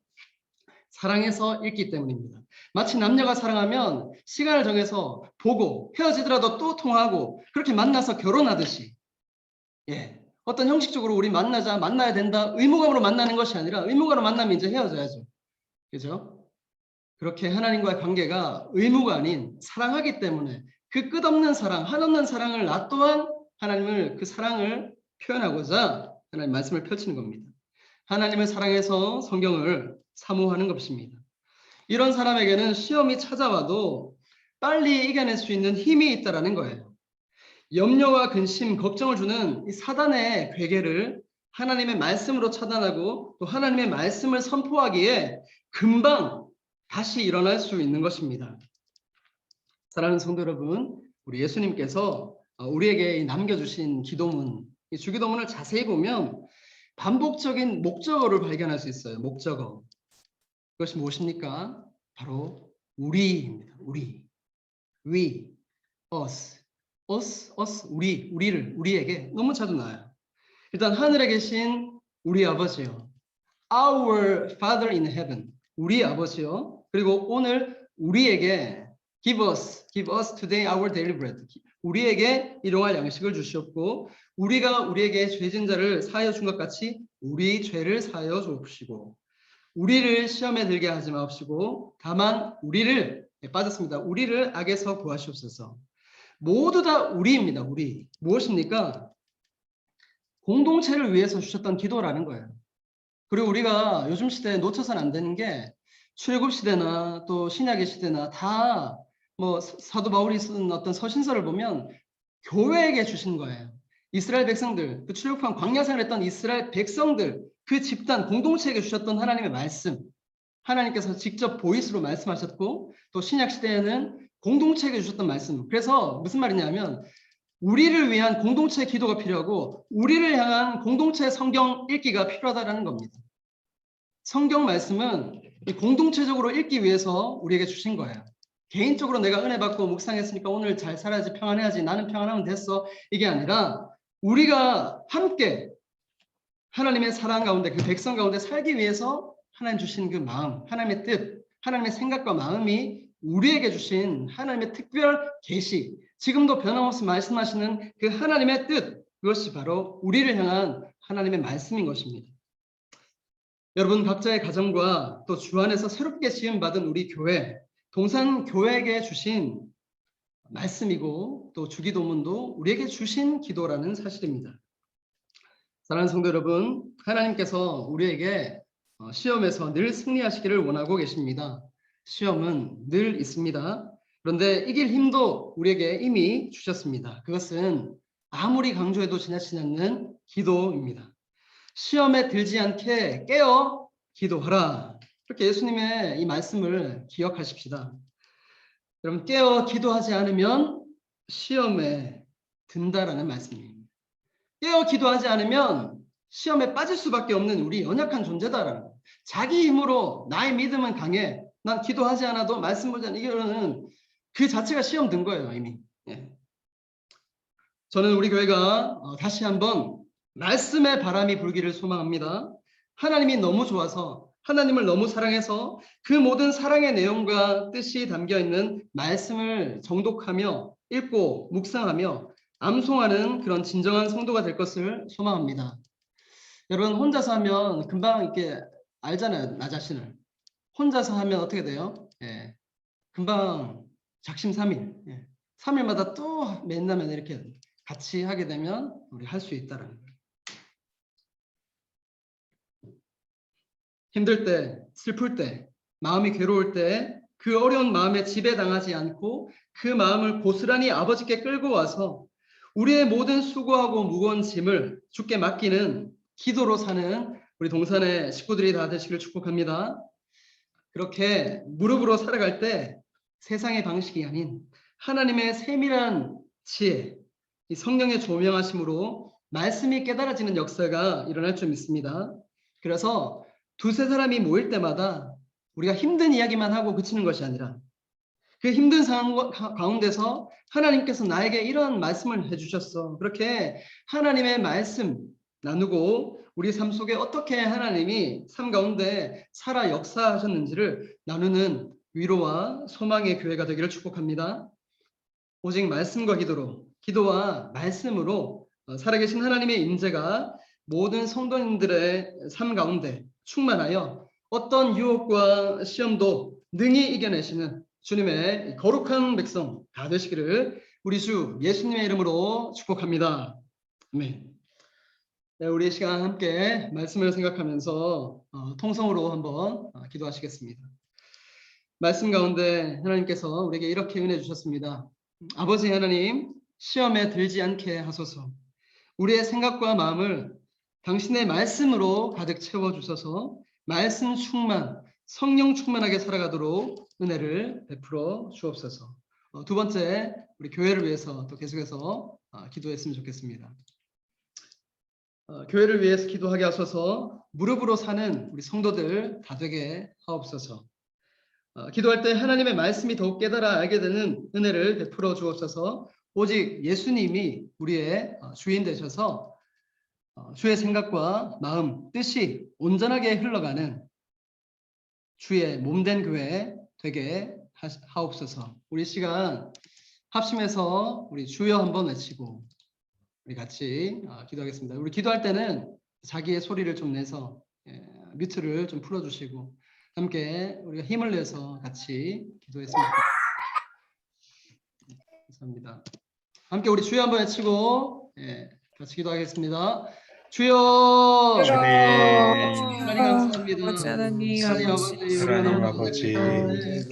사랑해서 읽기 때문입니다. 마치 남녀가 사랑하면 시간을 정해서 보고 헤어지더라도 또 통화하고 그렇게 만나서 결혼하듯이 어떤 형식적으로 우리 만나야 된다 의무감으로 만나는 것이 아니라 의무감으로 만나면 이제 헤어져야죠. 그죠? 그렇게 하나님과의 관계가 의무가 아닌 사랑하기 때문에 그 끝없는 사랑, 한없는 사랑을 나 또한 하나님을 그 사랑을 표현하고자 하나님 말씀을 펼치는 겁니다. 하나님을 사랑해서 성경을 사모하는 것입니다. 이런 사람에게는 시험이 찾아와도 빨리 이겨낼 수 있는 힘이 있다라는 거예요. 염려와 근심, 걱정을 주는 이 사단의 괴계를 하나님의 말씀으로 차단하고 또 하나님의 말씀을 선포하기에 금방 다시 일어날 수 있는 것입니다. 사랑하는 성도 여러분, 우리 예수님께서 우리에게 남겨주신 기도문, 이 주기도문을 자세히 보면 반복적인 목적어를 발견할 수 있어요. 목적어. 그것이 무엇입니까? 바로 우리입니다. 우리. We, us. 우리에게 너무 자주 나와요. 일단 하늘에 계신 우리 아버지요. Our Father in heaven. 우리 아버지요. 그리고 오늘 우리에게 Give us today our daily bread. 우리에게 일용할 양식을 주시옵고 우리가 우리에게 죄진 자를 사하여 준 것 같이 우리 죄를 사하여 주옵시고 우리를 시험에 들게 하지 마옵시고 다만 우리를 빠졌습니다. 우리를 악에서 구하시옵소서. 모두 다 우리입니다. 우리. 무엇입니까? 공동체를 위해서 주셨던 기도라는 거예요. 그리고 우리가 요즘 시대에 놓쳐서는 안 되는 게 출애굽 시대나 또 신약의 시대나 다 뭐 사도 바울이 쓴 어떤 서신서를 보면 교회에게 주신 거예요. 이스라엘 백성들, 그 출애굽한 광야 생활했던 이스라엘 백성들, 그 집단 공동체에게 주셨던 하나님의 말씀, 하나님께서 직접 보이스로 말씀하셨고, 또 신약 시대에는 공동체에게 주셨던 말씀. 그래서 무슨 말이냐면 우리를 위한 공동체 기도가 필요하고 우리를 향한 공동체 성경 읽기가 필요하다는 겁니다. 성경 말씀은 공동체적으로 읽기 위해서 우리에게 주신 거예요. 개인적으로 내가 은혜 받고 묵상했으니까 오늘 잘 살아야지, 평안해야지, 나는 평안하면 됐어, 이게 아니라 우리가 함께 하나님의 사랑 가운데, 그 백성 가운데 살기 위해서 하나님 주신 그 마음, 하나님의 뜻, 하나님의 생각과 마음이 우리에게 주신 하나님의 특별 계시, 지금도 변함없이 말씀하시는 그 하나님의 뜻, 그것이 바로 우리를 향한 하나님의 말씀인 것입니다. 여러분 각자의 가정과 또 주 안에서 새롭게 지음받은 우리 교회, 동산교회에게 주신 말씀이고 또 주기도문도 우리에게 주신 기도라는 사실입니다. 사랑하는 성도 여러분, 하나님께서 우리에게 시험에서 늘 승리하시기를 원하고 계십니다. 시험은 늘 있습니다. 그런데 이길 힘도 우리에게 이미 주셨습니다. 그것은 아무리 강조해도 지나치지 않는 기도입니다. 시험에 들지 않게 깨어 기도하라. 그렇게 예수님의 이 말씀을 기억하십시다. 여러분, 깨어 기도하지 않으면 시험에 든다라는 말씀입니다. 깨어 기도하지 않으면 시험에 빠질 수밖에 없는 우리 연약한 존재다라는 거예요. 자기 힘으로 나의 믿음은 강해, 난 기도하지 않아도 말씀 보지 않아, 이거는 그 자체가 시험 든 거예요 이미. 예. 저는 우리 교회가 다시 한번 말씀의 바람이 불기를 소망합니다. 하나님이 너무 좋아서, 하나님을 너무 사랑해서 그 모든 사랑의 내용과 뜻이 담겨있는 말씀을 정독하며 읽고 묵상하며 암송하는 그런 진정한 성도가 될 것을 소망합니다. 여러분 혼자서 하면 금방 이렇게 알잖아요. 나 자신을. 혼자서 하면 어떻게 돼요? 예, 금방 작심삼일. 예, 3일마다 또 맨날 이렇게 같이 하게 되면 우리 할 수 있다는 거예요. 힘들 때, 슬플 때, 마음이 괴로울 때 그 어려운 마음에 지배당하지 않고 그 마음을 고스란히 아버지께 끌고 와서 우리의 모든 수고하고 무거운 짐을 주께 맡기는 기도로 사는 우리 동산의 식구들이 다 되시길 축복합니다. 그렇게 무릎으로 살아갈 때 세상의 방식이 아닌 하나님의 세밀한 지혜, 이 성령의 조명하심으로 말씀이 깨달아지는 역사가 일어날 줄 믿습니다. 그래서 두세 사람이 모일 때마다 우리가 힘든 이야기만 하고 그치는 것이 아니라 그 힘든 상황 가운데서 하나님께서 나에게 이런 말씀을 해주셨어. 그렇게 하나님의 말씀 나누고 우리 삶 속에 어떻게 하나님이 삶 가운데 살아 역사하셨는지를 나누는 위로와 소망의 교회가 되기를 축복합니다. 오직 말씀과 기도로, 기도와 말씀으로 살아계신 하나님의 임재가 모든 성도님들의 삶 가운데 충만하여 어떤 유혹과 시험도 능히 이겨내시는 주님의 거룩한 백성 다 되시기를 우리 주 예수님의 이름으로 축복합니다. 아멘. 네, 우리 시간 함께 말씀을 생각하면서 통성으로 한번 기도하시겠습니다. 말씀 가운데 하나님께서 우리에게 이렇게 은혜 주셨습니다. 아버지 하나님, 시험에 들지 않게 하소서. 우리의 생각과 마음을 당신의 말씀으로 가득 채워주셔서 말씀 충만, 성령 충만하게 살아가도록 은혜를 베풀어 주옵소서. 두 번째, 우리 교회를 위해서 또 계속해서 기도했으면 좋겠습니다. 교회를 위해서 기도하게 하소서. 무릎으로 사는 우리 성도들 다 되게 하옵소서. 기도할 때 하나님의 말씀이 더욱 깨달아 알게 되는 은혜를 베풀어 주옵소서. 오직 예수님이 우리의 주인 되셔서 주의 생각과 마음, 뜻이 온전하게 흘러가는 주의 몸된 교회 되게 하옵소서. 우리 시간 합심해서 우리 주여 한번 외치고 우리 같이 기도하겠습니다. 우리 기도할 때는 자기의 소리를 좀 내서 뮤트를 좀 풀어주시고 함께 우리가 힘을 내서 같이 기도했습니다. 감사합니다. 함께 우리 주여 한번 외치고 같이 기도하겠습니다. 주여 주님, 하나님 감사합니다. 하나님 하나님 아버지,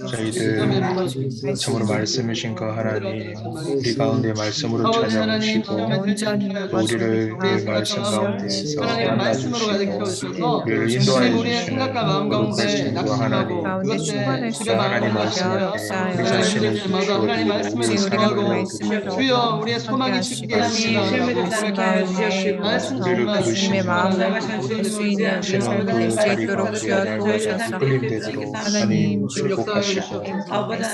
아버지 하나님 아버지, 저희들 참으로 말씀이신 거 하나님, 우리 가운데 말씀으로 아버지 하나님 찾아오시고 또 우리를 그 말씀 가운데에서 하나님 말씀으로 가득 만나주시고 채워주셔서 우리를 인도하여 주님 우리의 주시는 생각과 마음 가운데 거룩하신 그 낙심하고 하나님, 그것에 집에 하나님 마음을 하시며 말씀에 우리 자신을 때마다 하나님 말씀에 의식하고 주여 우리의 소망이 쉽게 있습니다. 말씀 정말 주님의 마음을 가질 수 있는 우리 삶이 될 수 있도록 주여 도우셔서 하나님 축복하시고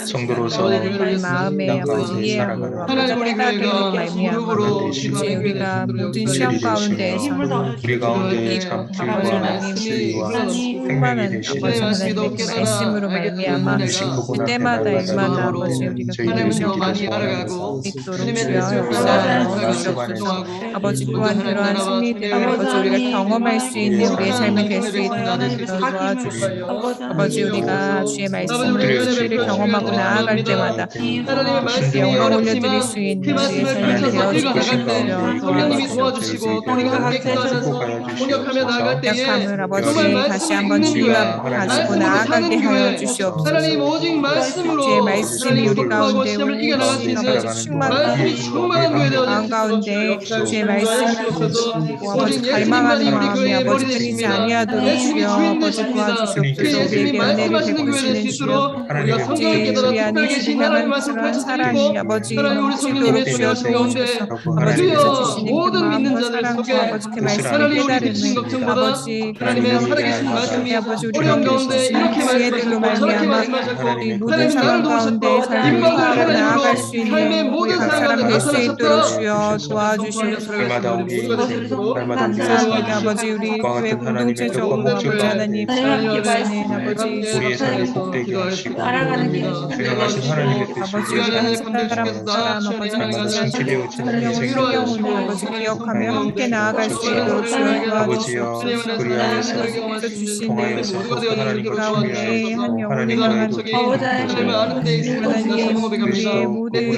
성도로서 우리 마음에 아버지 이해함으로 아버지 깨닫음으로 말미암아 이제 우리가 모든 시험 가운데에서 우리 가운데 참 아버지 길과 하나님 진리와 충만한 생명이 아버지 되시는 하나님의 말씀으로 말미암아 때마다 일마다 아버지 우리가 저희들의 기도하고 길을 알아가고 있도록 주여 역사하여 주옵소서. 아버지 또한 그러한 승리들을 아버지 우리가 경험할 수 있는 우리의 삶이 될 수 있도록 도와주시고 아버지 우리가 주의 말씀을 진리를 경험하고 나아갈 때마다 영광 올려드릴 수 있는 우리의 삶이 되어주시고 성령님이 도와주시고 또 우리가 함께 기도하면서 공격하며 나아갈 때에 약함을 아버지 다시 한번 주님만 가지고 나아가게 하여 주시옵소서. 하나님 오직 말씀으로 주의 말씀이 우리 가운데 시험을 이겨나갈 수 있는 아버지 말씀이 충만한 교회 되어 마음 가운데 주의 말씀을 듣고 아버지 갈망하는 마음이 아버지 끊이지 아니하도록 주여 아버지 도와주시옵소서. 우리에게 은혜를 베푸시는 주여 아버지 우리 안에 주를 향한 그런 사랑이 아버지 넘치도록 주여 도우셔서 아버지께서 주시는 그 마음과 사랑과 아버지 그 말씀을 깨달음을 아버지 하나님의 살아계신 말씀이 아버지 어려운 우리에게 가운데 주시는 이렇게 지혜들로 말씀하셨고 저렇게 말미암아 말씀하셨고 이 모든 상황 가운데 삶을 나아갈 수 있는 우리 각 사람 될 수 있도록 주여 도와주시옵소서. 날마다 우리의 인생, 날마다 우리의 감사합니다. 삶, 아버지 우리 그와 교회 같은 하나님의 공동체적으로 뜻과 아버지 목적 하나님 이번에는 아버지 우리의 삶을 복되게 하시고 주장하신 하나님의 뜻이 아버지 우리가 한 사람 한 사람 아버지 날마다 성취되어지는 성령을 인생이 성경으로 아버지 기억하며 함께 나아갈 수 있도록 주여 아버지여 도와주시옵소서. 그리하여서 주시는 통하여서 하나님과 가운데 한 중요하고 영혼을 하나님과의 하나님 우리의 모든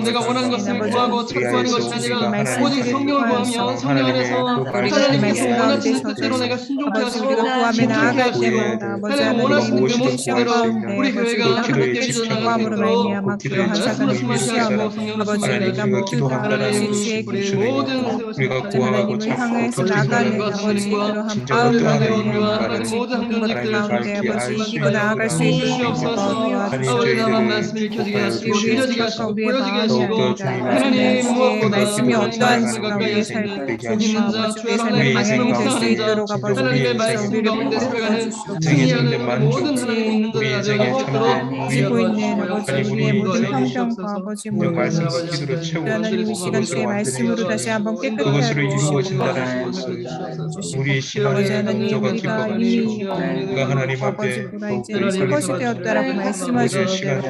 내가 원하는 것을 구하고 착구하는 것이 아니라 오직 성령을 구하며 성령 안에서 하나님께서 원하시는 뜻대로 내가 순종케 하시고 우리가 구하며 나아갈 때마다 아버지 하나님 원하시는 그 모든 모습 시험 그대로 가운데 우리 아버지 교회가 우리가 함께 기도의 기도함으로 말미암아 기도한 자가 시험 아버지 우리가 모두 다 아버지 주의 우리가 구하고 하나님을 향해서 나가는 아버지 그러한 마음으로 말미암아 아버지 모든 것들 가운데 아버지 이기고 나아갈 수 있도록 아버지 나만 말씀을 읽혀지게 하시고 들려지게 하시고 보여지게 하시고 하나님 주의 말씀이 하나님 어떠한지가 우리의 삶에 아버지 우리의 삶의 방향이 될 수 있도록 아버지 하나님의 말씀 가운데 살아가는 승리하는 모든 하나님의 있는 자들 가지고 있는 아버지 우리의 모든 형편과 아버지 모든 말씀과 기도로 채우고 하나님 이 시간 주의 말씀으로 다시 한번 깨끗하게 그것으로 해주시고 이루어진다는 것을 우리의 아버지 신앙의 하나님 강조가 우리가 기뻐하시고 이미 우리가 하나님 아버지 앞에 우리가 이제 새 것이 되었다라고 말씀하신 대로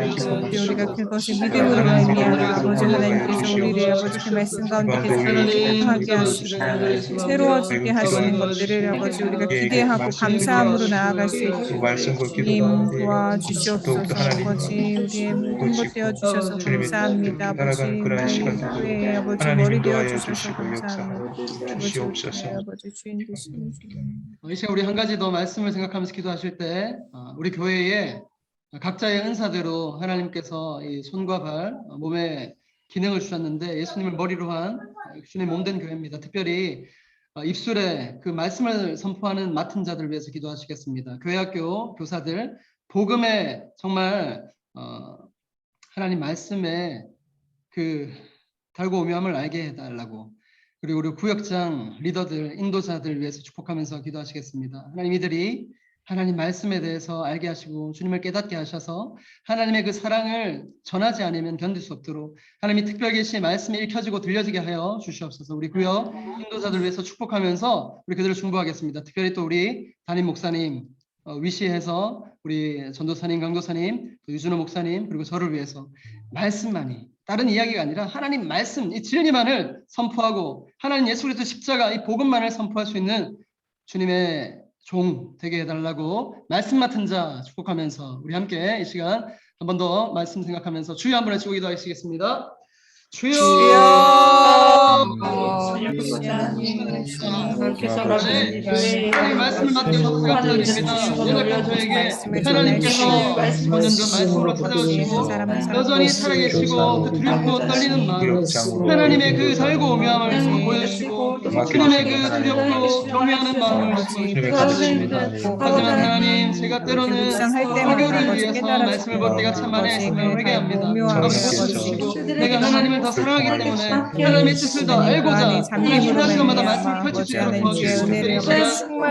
우리가 그것이 믿음으로 하나님 말미암아 아버지 하나님께서 주시옵소서. 우리를 아버지 그 말씀 가운데 계속 하게 하시고 새로워지게 하시는 것들을 아버지 우리가 기대하고 감사함으로 나아갈 수 있도록 말씀과 기도 주님 가운데 도와주시옵소서. 아버지 우리의 모든 것 되어주셔서 감사합니다. 아버지 그러한 시간들도 우리의 아버지 하나님 머리 인도하여 되어주셔서 주시고 감사합니다. 역사하여 주시옵소서. 아버지 주인 되시는 주님. 이 시간 우리 한 가지 더 말씀을 생각하면서 기도하실 때 우리 교회에 각자의 은사대로 하나님께서 이 손과 발, 몸에 기능을 주셨는데 예수님을 머리로 한 주님의 몸된 교회입니다. 특별히 입술에 그 말씀을 선포하는 맡은 자들 위해서 기도하시겠습니다. 교회학교 교사들 복음에 정말 하나님 말씀에 그 달고 오묘함을 알게 해달라고, 그리고 우리 구역장 리더들 인도자들 위해서 축복하면서 기도하시겠습니다. 하나님 이들이 하나님 말씀에 대해서 알게 하시고 주님을 깨닫게 하셔서 하나님의 그 사랑을 전하지 않으면 견딜 수 없도록 하나님이 특별 계시 말씀이 읽혀지고 들려지게 하여 주시옵소서. 우리 구역 인도자들 위해서 축복하면서 우리 그들을 중보하겠습니다. 특별히 또 우리 담임 목사님 위시해서 우리 전도사님, 강도사님, 또 유준호 목사님, 그리고 저를 위해서 말씀만이, 다른 이야기가 아니라 하나님 말씀, 이 진리만을 선포하고 하나님 예수 그리스도 십자가 이 복음만을 선포할 수 있는 주님의 종 되게 해달라고 말씀 맡은 자 축복하면서 우리 함께 이 시간 한 번 더 말씀 생각하면서 주여 한번 외치고 기도하시겠습니다. 주여 하나님의 말씀을 맡겨주셔서 감사드립니다. 연약한 저에게 하나님께서 15년 전 말씀으로 찾아오시고 여전히 살아계시고 그 두렵고 떨리는 마음 하나님의 그 살고 오묘함을 보여주시고 하나님의 그 두렵고 경외하는 마음을 가져주십니다. 하지만 하나님 제가 때로는 사교를 위해서 말씀을 볼 때가 참 많이 있음을 회개합니다. 아버지 주시고 내가 하나님을 더 사랑하기 때문에 하나님의 뜻을 더 알고자 우리 필요한 시간마다 말씀을 펼칠 수 있도록 도와주시고 특별히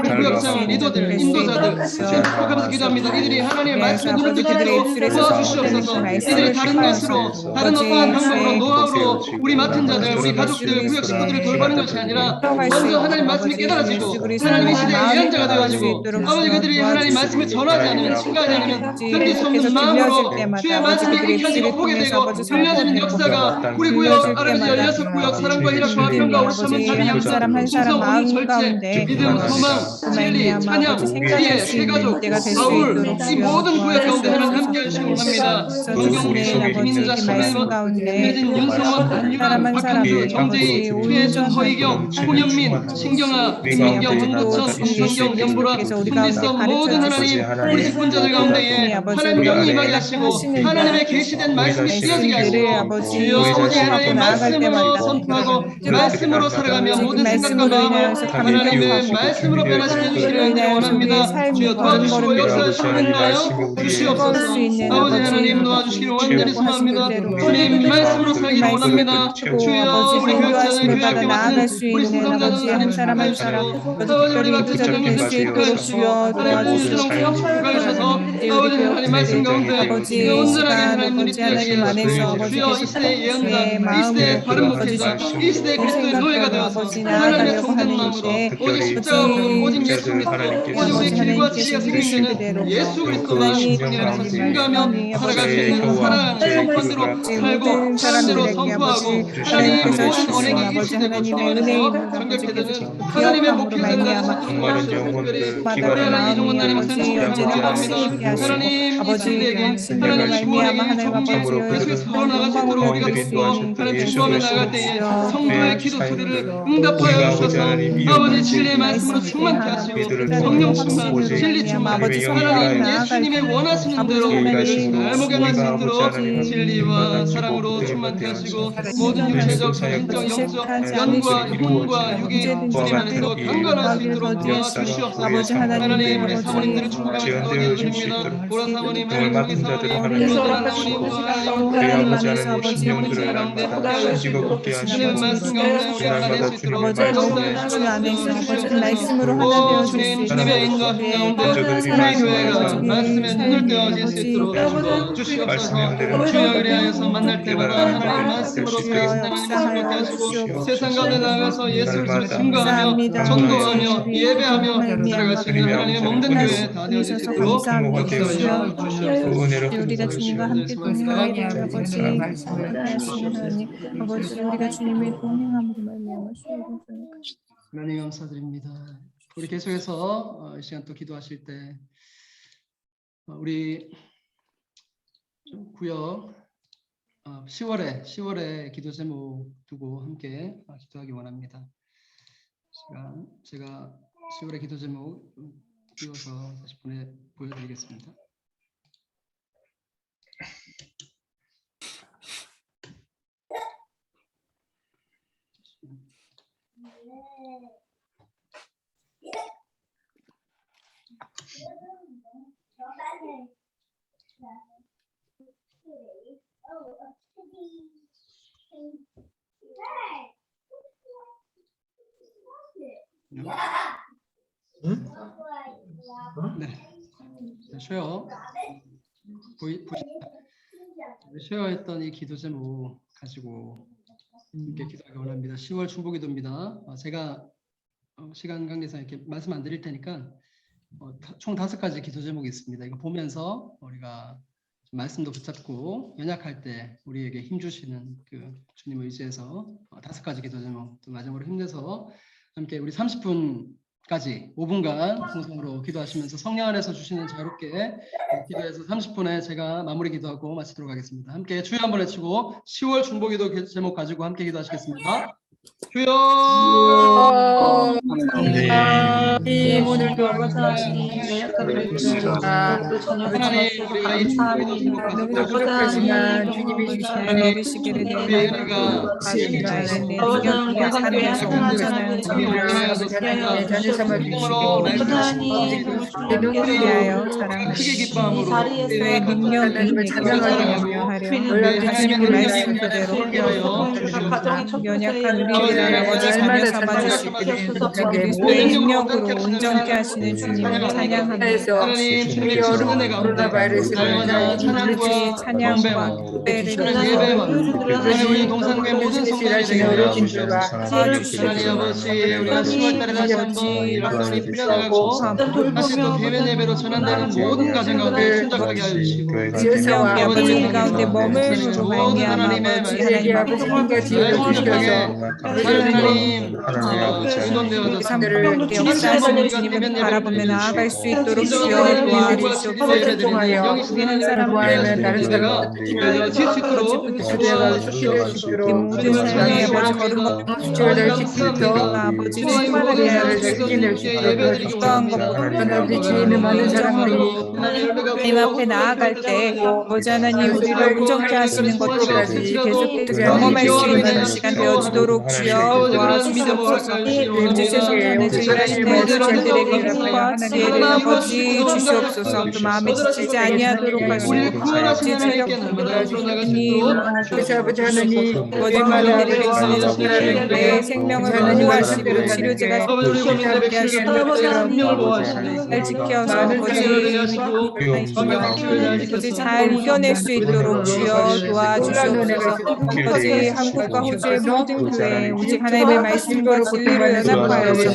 우리 구역장 리더들, 인도자들 축복하면서 기도합니다. 이들이 하나님의 말씀에 눈을 뜨게 하도록 도와주시옵소서. 이들이 다른 것으로 다른 어떠한 방법으로 노하우로 우리 맡은 자들, 우리 가족들, 구역 식구들을 돌보는 것이 아니라 먼저 하나님 말씀이 깨달아지고 하나님의 시대의 예언자가 되어지고 아버지 그들이 하나님 말씀을 전하지 않으면 증가하지 않으면 견딜 수 없는 마음으로 주의 말씀이 익혀지고 보게 되고 들려지는 역사가 우리 구역 아르비지 16구역 사랑과 희락과 화평과 오르참은 답이 양사 충성 절제 믿음 소망 진리 찬양 지혜 세가족 사울 이 모든 구역 가운데 하나님 함께 하시고 합니다. 정경우리 김인자 신혜원 김혜진 윤성원 안유란 박현주 정재희 최혜순 허희경 홍현민 신경아 김민경 황덕천 엄성경 연보라 손미서 모든 하나님 우리 직분자들 가운데에 하나님 영이 임하게 하시고 하나님의 계시된 말씀이 씌어지게 하시고 주여 오직 하나님의 말씀으로 선포하고 말씀으로 살아가며 모든 생각과 마음을 하나님의 말씀으로 변화시켜 주시기를 원합니다. 주여 도와주시고 역사하시고 인도하여 주시옵소서. 아버지 하나님 도와주시기를 완전히 소망합니다. 주님 말씀으로 살기를 원합니다. 주여 우리 교육자들 교육학교 맡은 우리 신성자들 하나님 축복하시고 아버지 우리 맡은 자들을 축복하시고 하나님 모든 경 축복하셔서 아버지 하나님 말씀 가운데 온전하게 하나님 눈이 뜨여지게 하시고 주여 이 시대의 예언자 이 시대의 바른 목회자 이 시대의 그리스도의 노예가 되어서 하나님의 종된 마음으로 오직 십자가로 오직 예수 그리스도 오직 우리 길과 진리가 생명되는 예수 그리스도만 승리하면서 증거하며 살아갈 수 있는 사랑 성품대로 살고 사랑대로 선포하고 하나님의 모든 언행이 일치되고 주님께서 정결케 되는 하나님의 목회자들 특별히 하나님 이종원 나님 목사님 축복합니다. 하나님 이 세대에게 하나님 구원에게 정말 계속해서 살아나갈 수 있도록 우리가 믿고 하나님 주님에 나갈 때에 성도의 기도 소리를 응답하여 주셔서 아버지 진리의 말씀으로 충만케 하시고 성령 충만, 진리 충만 하나님 예수님의 원하시는 대로 잘 목양할 수 있도록 진리와 사랑으로 충만케 하시고 모든 육체적, 정신적, 영적 연과 혼과 육이 주님 안에서 강건할 수 있도록 도와주시옵소서. 하나님 우리 사모님들을 축복하면서 기도드립니다. 보라 사모님, 하나님 여기 사모님, 인도자란 사모님과 하나님 아버지 신령들을 가운데 주님의 말씀 가운데 우리 하나 될 수 있도록 말씀으로 하나 주님, 주님의 인도하심 가운데 우리 교회가 말씀에 눈을 떼어질 수 있도록 주시옵소서. 주여 그리하여서 만날 때마다 하나님 말씀으로 살아계신다는 말씀을 하시고 세상 가운데 나가서 예수 그리스도를 증거하며 전도하며 예배하며 살아갈 수 있는 하나님의 몸된 교회 다 되어질 수 있도록 역사하여 주시옵소서. 우리가 주님과 함께 동행하게 아버지 아버지 우리가 주님의 동행함으로 말미암아 수고를 하나님 감사드립니다. 우리 계속해서 이 시간 또 기도하실 때 우리 구역 10월에 기도 제목 두고 함께 기도하기 원합니다. 제가 10월의 기도 제목 띄워서 다시 보여드리겠습니다. 네, 쉐어했던 이 기도 제목 가지고 함께 기도하기 원합니다. 10월 중보기도입니다. 제가 시간 관계상 이렇게 말씀 안 드릴 테니까 총 5가지 기도 제목이 있습니다. 이거 보면서 우리가 말씀도 붙잡고 연약할 때 우리에게 힘 주시는 그 주님을 의지해서 5가지 기도 제목 또 마지막으로 힘내서 함께 우리 30분 까지 5분간 통성으로 기도하시면서 성령 안에서 주시는 자유롭게 기도해서 30분에 제가 마무리 기도하고 마치도록 하겠습니다. 함께 주여 한번 외치고 10월 중보기도 제목 가지고 함께 기도하시겠습니다. 주여 오늘도 하나님 우리가 이 중보기도 제목 가지고 부족하지만 주님이 주시는 내리시기를 우리의 은혜가 위하여 자랑하시고 크게 기뻐함으로 의 능력이 찬양하며 하나님의 말씀 그대로 연약한 우리를 아버지 자녀 삼아주시고 그리스도의 능력으로 온전케 하시는 주님을 찬양합니다. 하나님 주님의 크신 은혜 가운데 날마다 찬양과 찬양과 예배를 예배를 예배와 하나님 우리 동산교회 모든 성도들이 되게 하여 주시옵소서. 하나님 아버지 우리가 10월달에 다시 한번 이 락다운이 풀려나가고 다시 또 대면 예배로 전환되는 모든 가정 가운데 순적하게 하여 주시고 분명히 아버지 우리 가운데 머물므로 말미암아 아버지 하나님 앞에서 하나님 의논되어서 가운데 역사하시는 주님을 바라보며 나아갈 수 있도록 주여 도와주시옵소서. 우리 한 사람 다른 사람 지을 수 있도록 이 모든 삶의 아버지 걸음걸이 아버지 충만하게 하여 주시옵소서. 어떠한 것보다 하나님 앞에 나아갈 때 아버지 하나님 우리를 온전케 하시는 것들을 계속해서 경험할 수 있는 시간 되어지도록 주여 도와주시옵소서. 주셔서 전해져 일하시는 모든 일들에게 힘과 지혜를 아버지 주시옵소서. 또 마음에 지치지 아니하도록 하시고 지체력 주님 아버지 하나님 거짓말을 내리시는 내 생명을 보호하시고 치료제가 함께 하시고 잘 지켜서 아버지 잘 이겨낼 수 있도록 주여 도와주시옵소서. 아버지 한국과 호주의 모든 교회 오직 하나님의 말씀과 진리로 연합하여 주여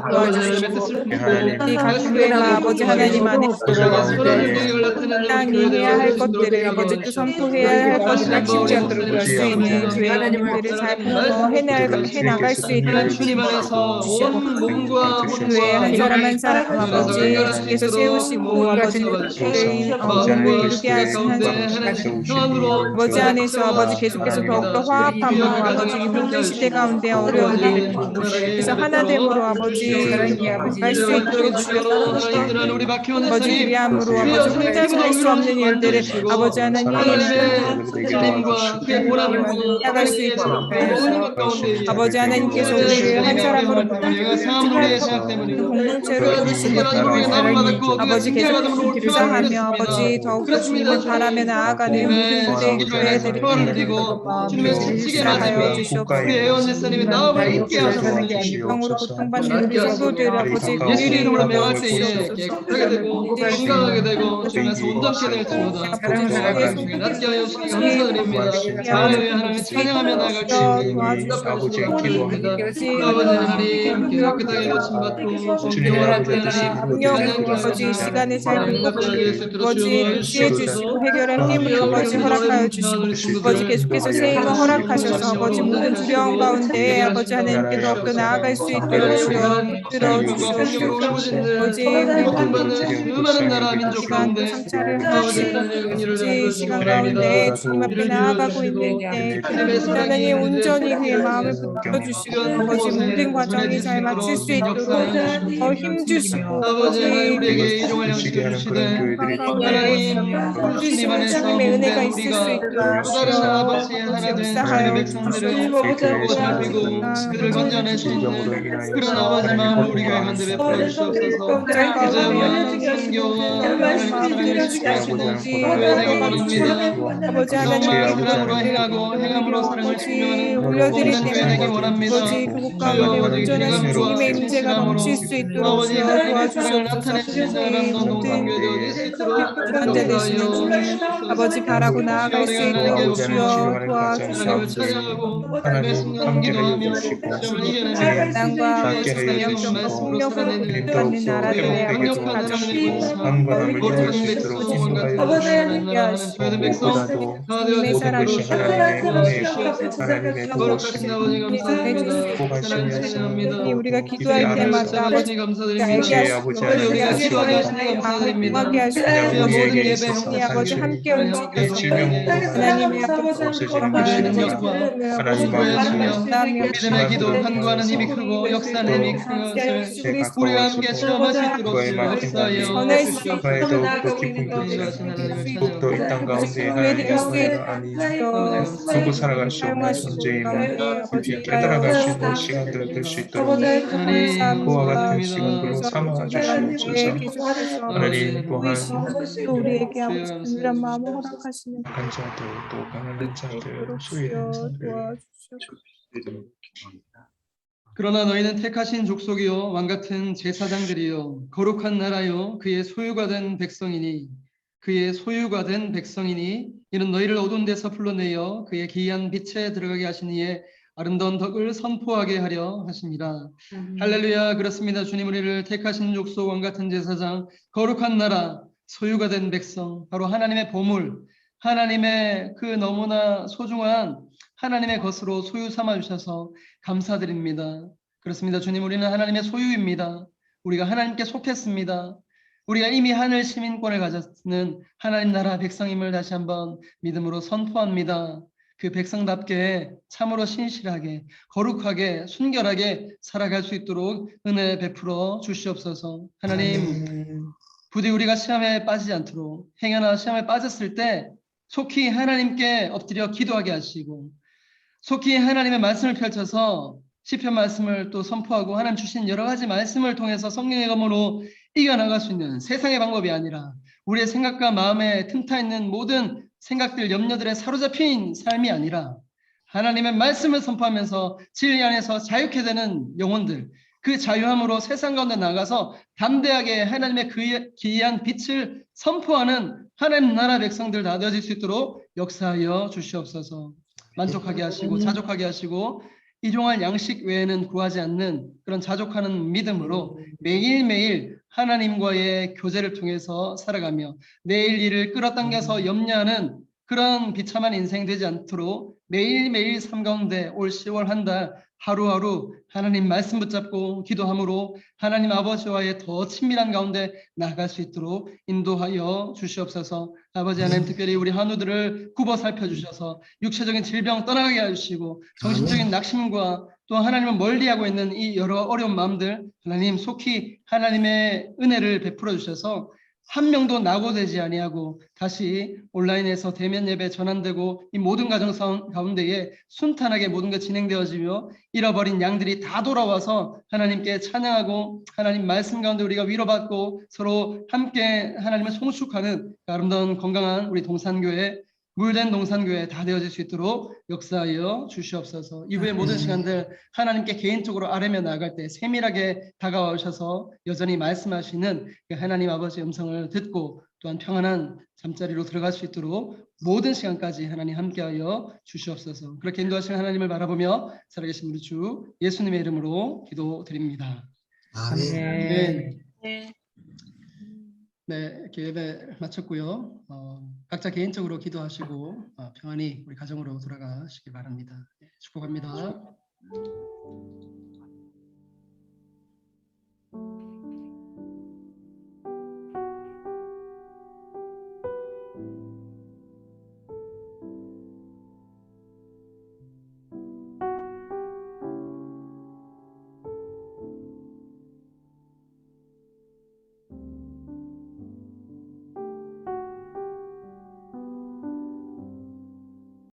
도와주시고 이 각 교회가 아버지 하나님 안에 땅이 해야 할 것들을 아버지 또 선포해야 할 것들을 키우도록 수 있는 교회 하나님들을 잘 해나갈 수 있는 주님 안에서 온 몸과 교회 한 사람 한 사람 아버지 주께서 세우시고 아버지 몸을 이루게 하신 한 사람 아버지 안에서 아버지 계속해서 더욱더 화합함으로 아버지 이 모든 시대 가운데 어려움을 그래서 하나됨으로 아버지 갈 수 있도록 주여 아버지 우리함으로 아버지 혼자서 할 수 없는 일들을 아버지 하나님 주님과 보람을 나갈 수 있도록 아버지 하나님께서 우리를 한 사람으로 공동체로 부르시고 아버지 계속 기도하며 아버지 더욱더 주님을 바라며 나아가는 모든 교회들이 주님의 지치게 하여 주시옵소서. 예언제사님의 나음을 있게 하소서. 병으로 고통받는 우리 성도들 아버지 예수 이름으로 명할 때에 깨끗하게 되고 건강하게 되고 주님께서 온전케 될 줄로다. 낫게 하여 주시기 감사드립니다. 자유의 하나님 찬양하며 나아갈 때 아버지 하나님 깨끗하게 고침받고 존경하라 능력으로 아버지 시간을 잘 아버지 주시해 주시고 해결할 힘을 아버지 허락하여 주시고 아버지 계속해서 세임을 허락하셔서 아버지 모든 두려움 가운데 아버지 하나님께 더욱더 나아갈 수 있도록 주여 들어주시옵소서. 아버지 수많은 나라 민족 가운데 성찰을 하시고 시간 가운데 주님 앞에 나아가고 있는데 하나님 온전히 그의 마음을 붙여주시고 아버지 모든 과정이 잘 마칠 수 있도록 더 힘주시고 아버지 우리에게 일용할 양식을 주시되 하나님 주님 안에서 주님의 은혜가 있을 수 있도록 또 다른 아버지 하나님의 백성들을 살피고 그들을 건져낼 수 있는 그런 아버지 마음을 우리 교회 가운데 베풀어 주시옵소서. 그저와 선교와 하나님을 지키시는 교회되기 원합니다. 아버지 정말 하나님 사랑으로 행하고 행함으로 사랑을 증명하는 올려드릴 모든 교회 되기 원합니다. 아버지 그곳 가운데 온전한 주님의 임재가 넘칠 수 있도록 아버지 주여 하나님의 사랑을 도와주시옵소서. 나타내시는 동산교회 되어질 수 있도록 현재 되시는 주님 아버지 바라고 나아갈 수 있도록 주여 도와주시옵소서. 하나님을 찬양하고 주님의 성령을 기도하며 시험을 이겨내는 땅과 주의 전염병 말씀으로 폭력으로 살아내는 고통받는 나라들의 강력한 하나님의 권사 거룩한 백성 왕같은 하나님 나라 하는 소유된 백성 다 주님의 되어 사랑이 주시옵소서 주시옵소서. 거룩하신 아버지 감사드립니다. 하나님 찬양합니다. 우리가 기도할 때마다 아버지 알게 감사드립니다. 하시고 주여 우리가 기도하게 하시니 감사드립니다. 강하게 하시고 주여 모든 예배 주님 아버지 함께 움직여서 하나님의 기도의 능력과 수고의 능력 믿음의 기도 간구하는 힘이 크고 역사는 힘이 큰 것을 우리가 함께 체험할 수 있도록 주여 역사하여 주시옵소서. 더욱더 깊은 인도하신 하나님을 더욱더 이 땅 가운데 하나님의 은혜가 아니 두고 살아갈 수 없는 존재임을 깊이 깨달아갈 수 있는 시간들을 될 수 있도록 그와 같은 시간들로 삼아 주시옵소서. 하나님 또한 우리에게 아버지 이런 마음을 허락하시는 약한 자들 또 가난한 자들 소외된 자들 도와주시옵소서. 그러나 너희는 택하신 족속이요 왕같은 제사장들이요 거룩한 나라요 그의 소유가 된 백성이니 이는 너희를 어두운 데서 불러내어 그의 기이한 빛에 들어가게 하신 이의 아름다운 덕을 선포하게 하려 하십니다. 할렐루야. 그렇습니다. 주님 우리를 택하신 족속 왕같은 제사장 거룩한 나라 소유가 된 백성 바로 하나님의 보물 하나님의 그 너무나 소중한 하나님의 것으로 소유 삼아 주셔서 감사드립니다. 그렇습니다. 주님 우리는 하나님의 소유입니다. 우리가 하나님께 속했습니다. 우리가 이미 하늘 시민권을 가졌는 하나님 나라 백성임을 다시 한번 믿음으로 선포합니다. 그 백성답게 참으로 신실하게 거룩하게 순결하게 살아갈 수 있도록 은혜 베풀어 주시옵소서. 하나님 부디 우리가 시험에 빠지지 않도록 행여나 시험에 빠졌을 때 속히 하나님께 엎드려 기도하게 하시고 속히 하나님의 말씀을 펼쳐서 시편 말씀을 또 선포하고 하나님 주신 여러 가지 말씀을 통해서 성령의 검으로 이겨나갈 수 있는 세상의 방법이 아니라 우리의 생각과 마음에 틈타 있는 모든 생각들, 염려들에 사로잡힌 삶이 아니라 하나님의 말씀을 선포하면서 진리 안에서 자유케 되는 영혼들, 그 자유함으로 세상 가운데 나가서 담대하게 하나님의 그 기이한 빛을 선포하는 하나님 나라 백성들 다 되어질 수 있도록 역사하여 주시옵소서. 만족하게 하시고 자족하게 하시고 일용할 양식 외에는 구하지 않는 그런 자족하는 믿음으로 매일매일 하나님과의 교제를 통해서 살아가며 내일 일을 끌어당겨서 염려하는 그런 비참한 인생 되지 않도록 매일매일 삶 가운데 올 10월 한 달 하루하루 하나님 말씀 붙잡고 기도함으로 하나님 아버지와의 더 친밀한 가운데 나아갈 수 있도록 인도하여 주시옵소서. 아버지 하나님 특별히 우리 한우들을 굽어 살펴주셔서 육체적인 질병 떠나게 해주시고 정신적인 낙심과 또 하나님을 멀리하고 있는 이 여러 어려운 마음들 하나님 속히 하나님의 은혜를 베풀어 주셔서 한 명도 낙오되지 아니하고 다시 온라인에서 대면 예배 전환되고 이 모든 가정 가운데에 순탄하게 모든 게 진행되어지며 잃어버린 양들이 다 돌아와서 하나님께 찬양하고 하나님 말씀 가운데 우리가 위로받고 서로 함께 하나님을 송축하는 아름다운 건강한 우리 동산교회 물된 동산교회 다 되어질 수 있도록 역사하여 주시옵소서. 이후의 모든 시간들 하나님께 개인적으로 아뢰며 나아갈 때 세밀하게 다가와 오셔서 여전히 말씀하시는 그 하나님 아버지의 음성을 듣고 또한 평안한 잠자리로 들어갈 수 있도록 모든 시간까지 하나님 함께하여 주시옵소서. 그렇게 인도하시는 하나님을 바라보며 살아계신 우리 주 예수님의 이름으로 기도드립니다. 아멘. 네, 이렇게 예배 마쳤고요. 각자 개인적으로 기도하시고 평안히 우리 가정으로 돌아가시기 바랍니다. 축복합니다.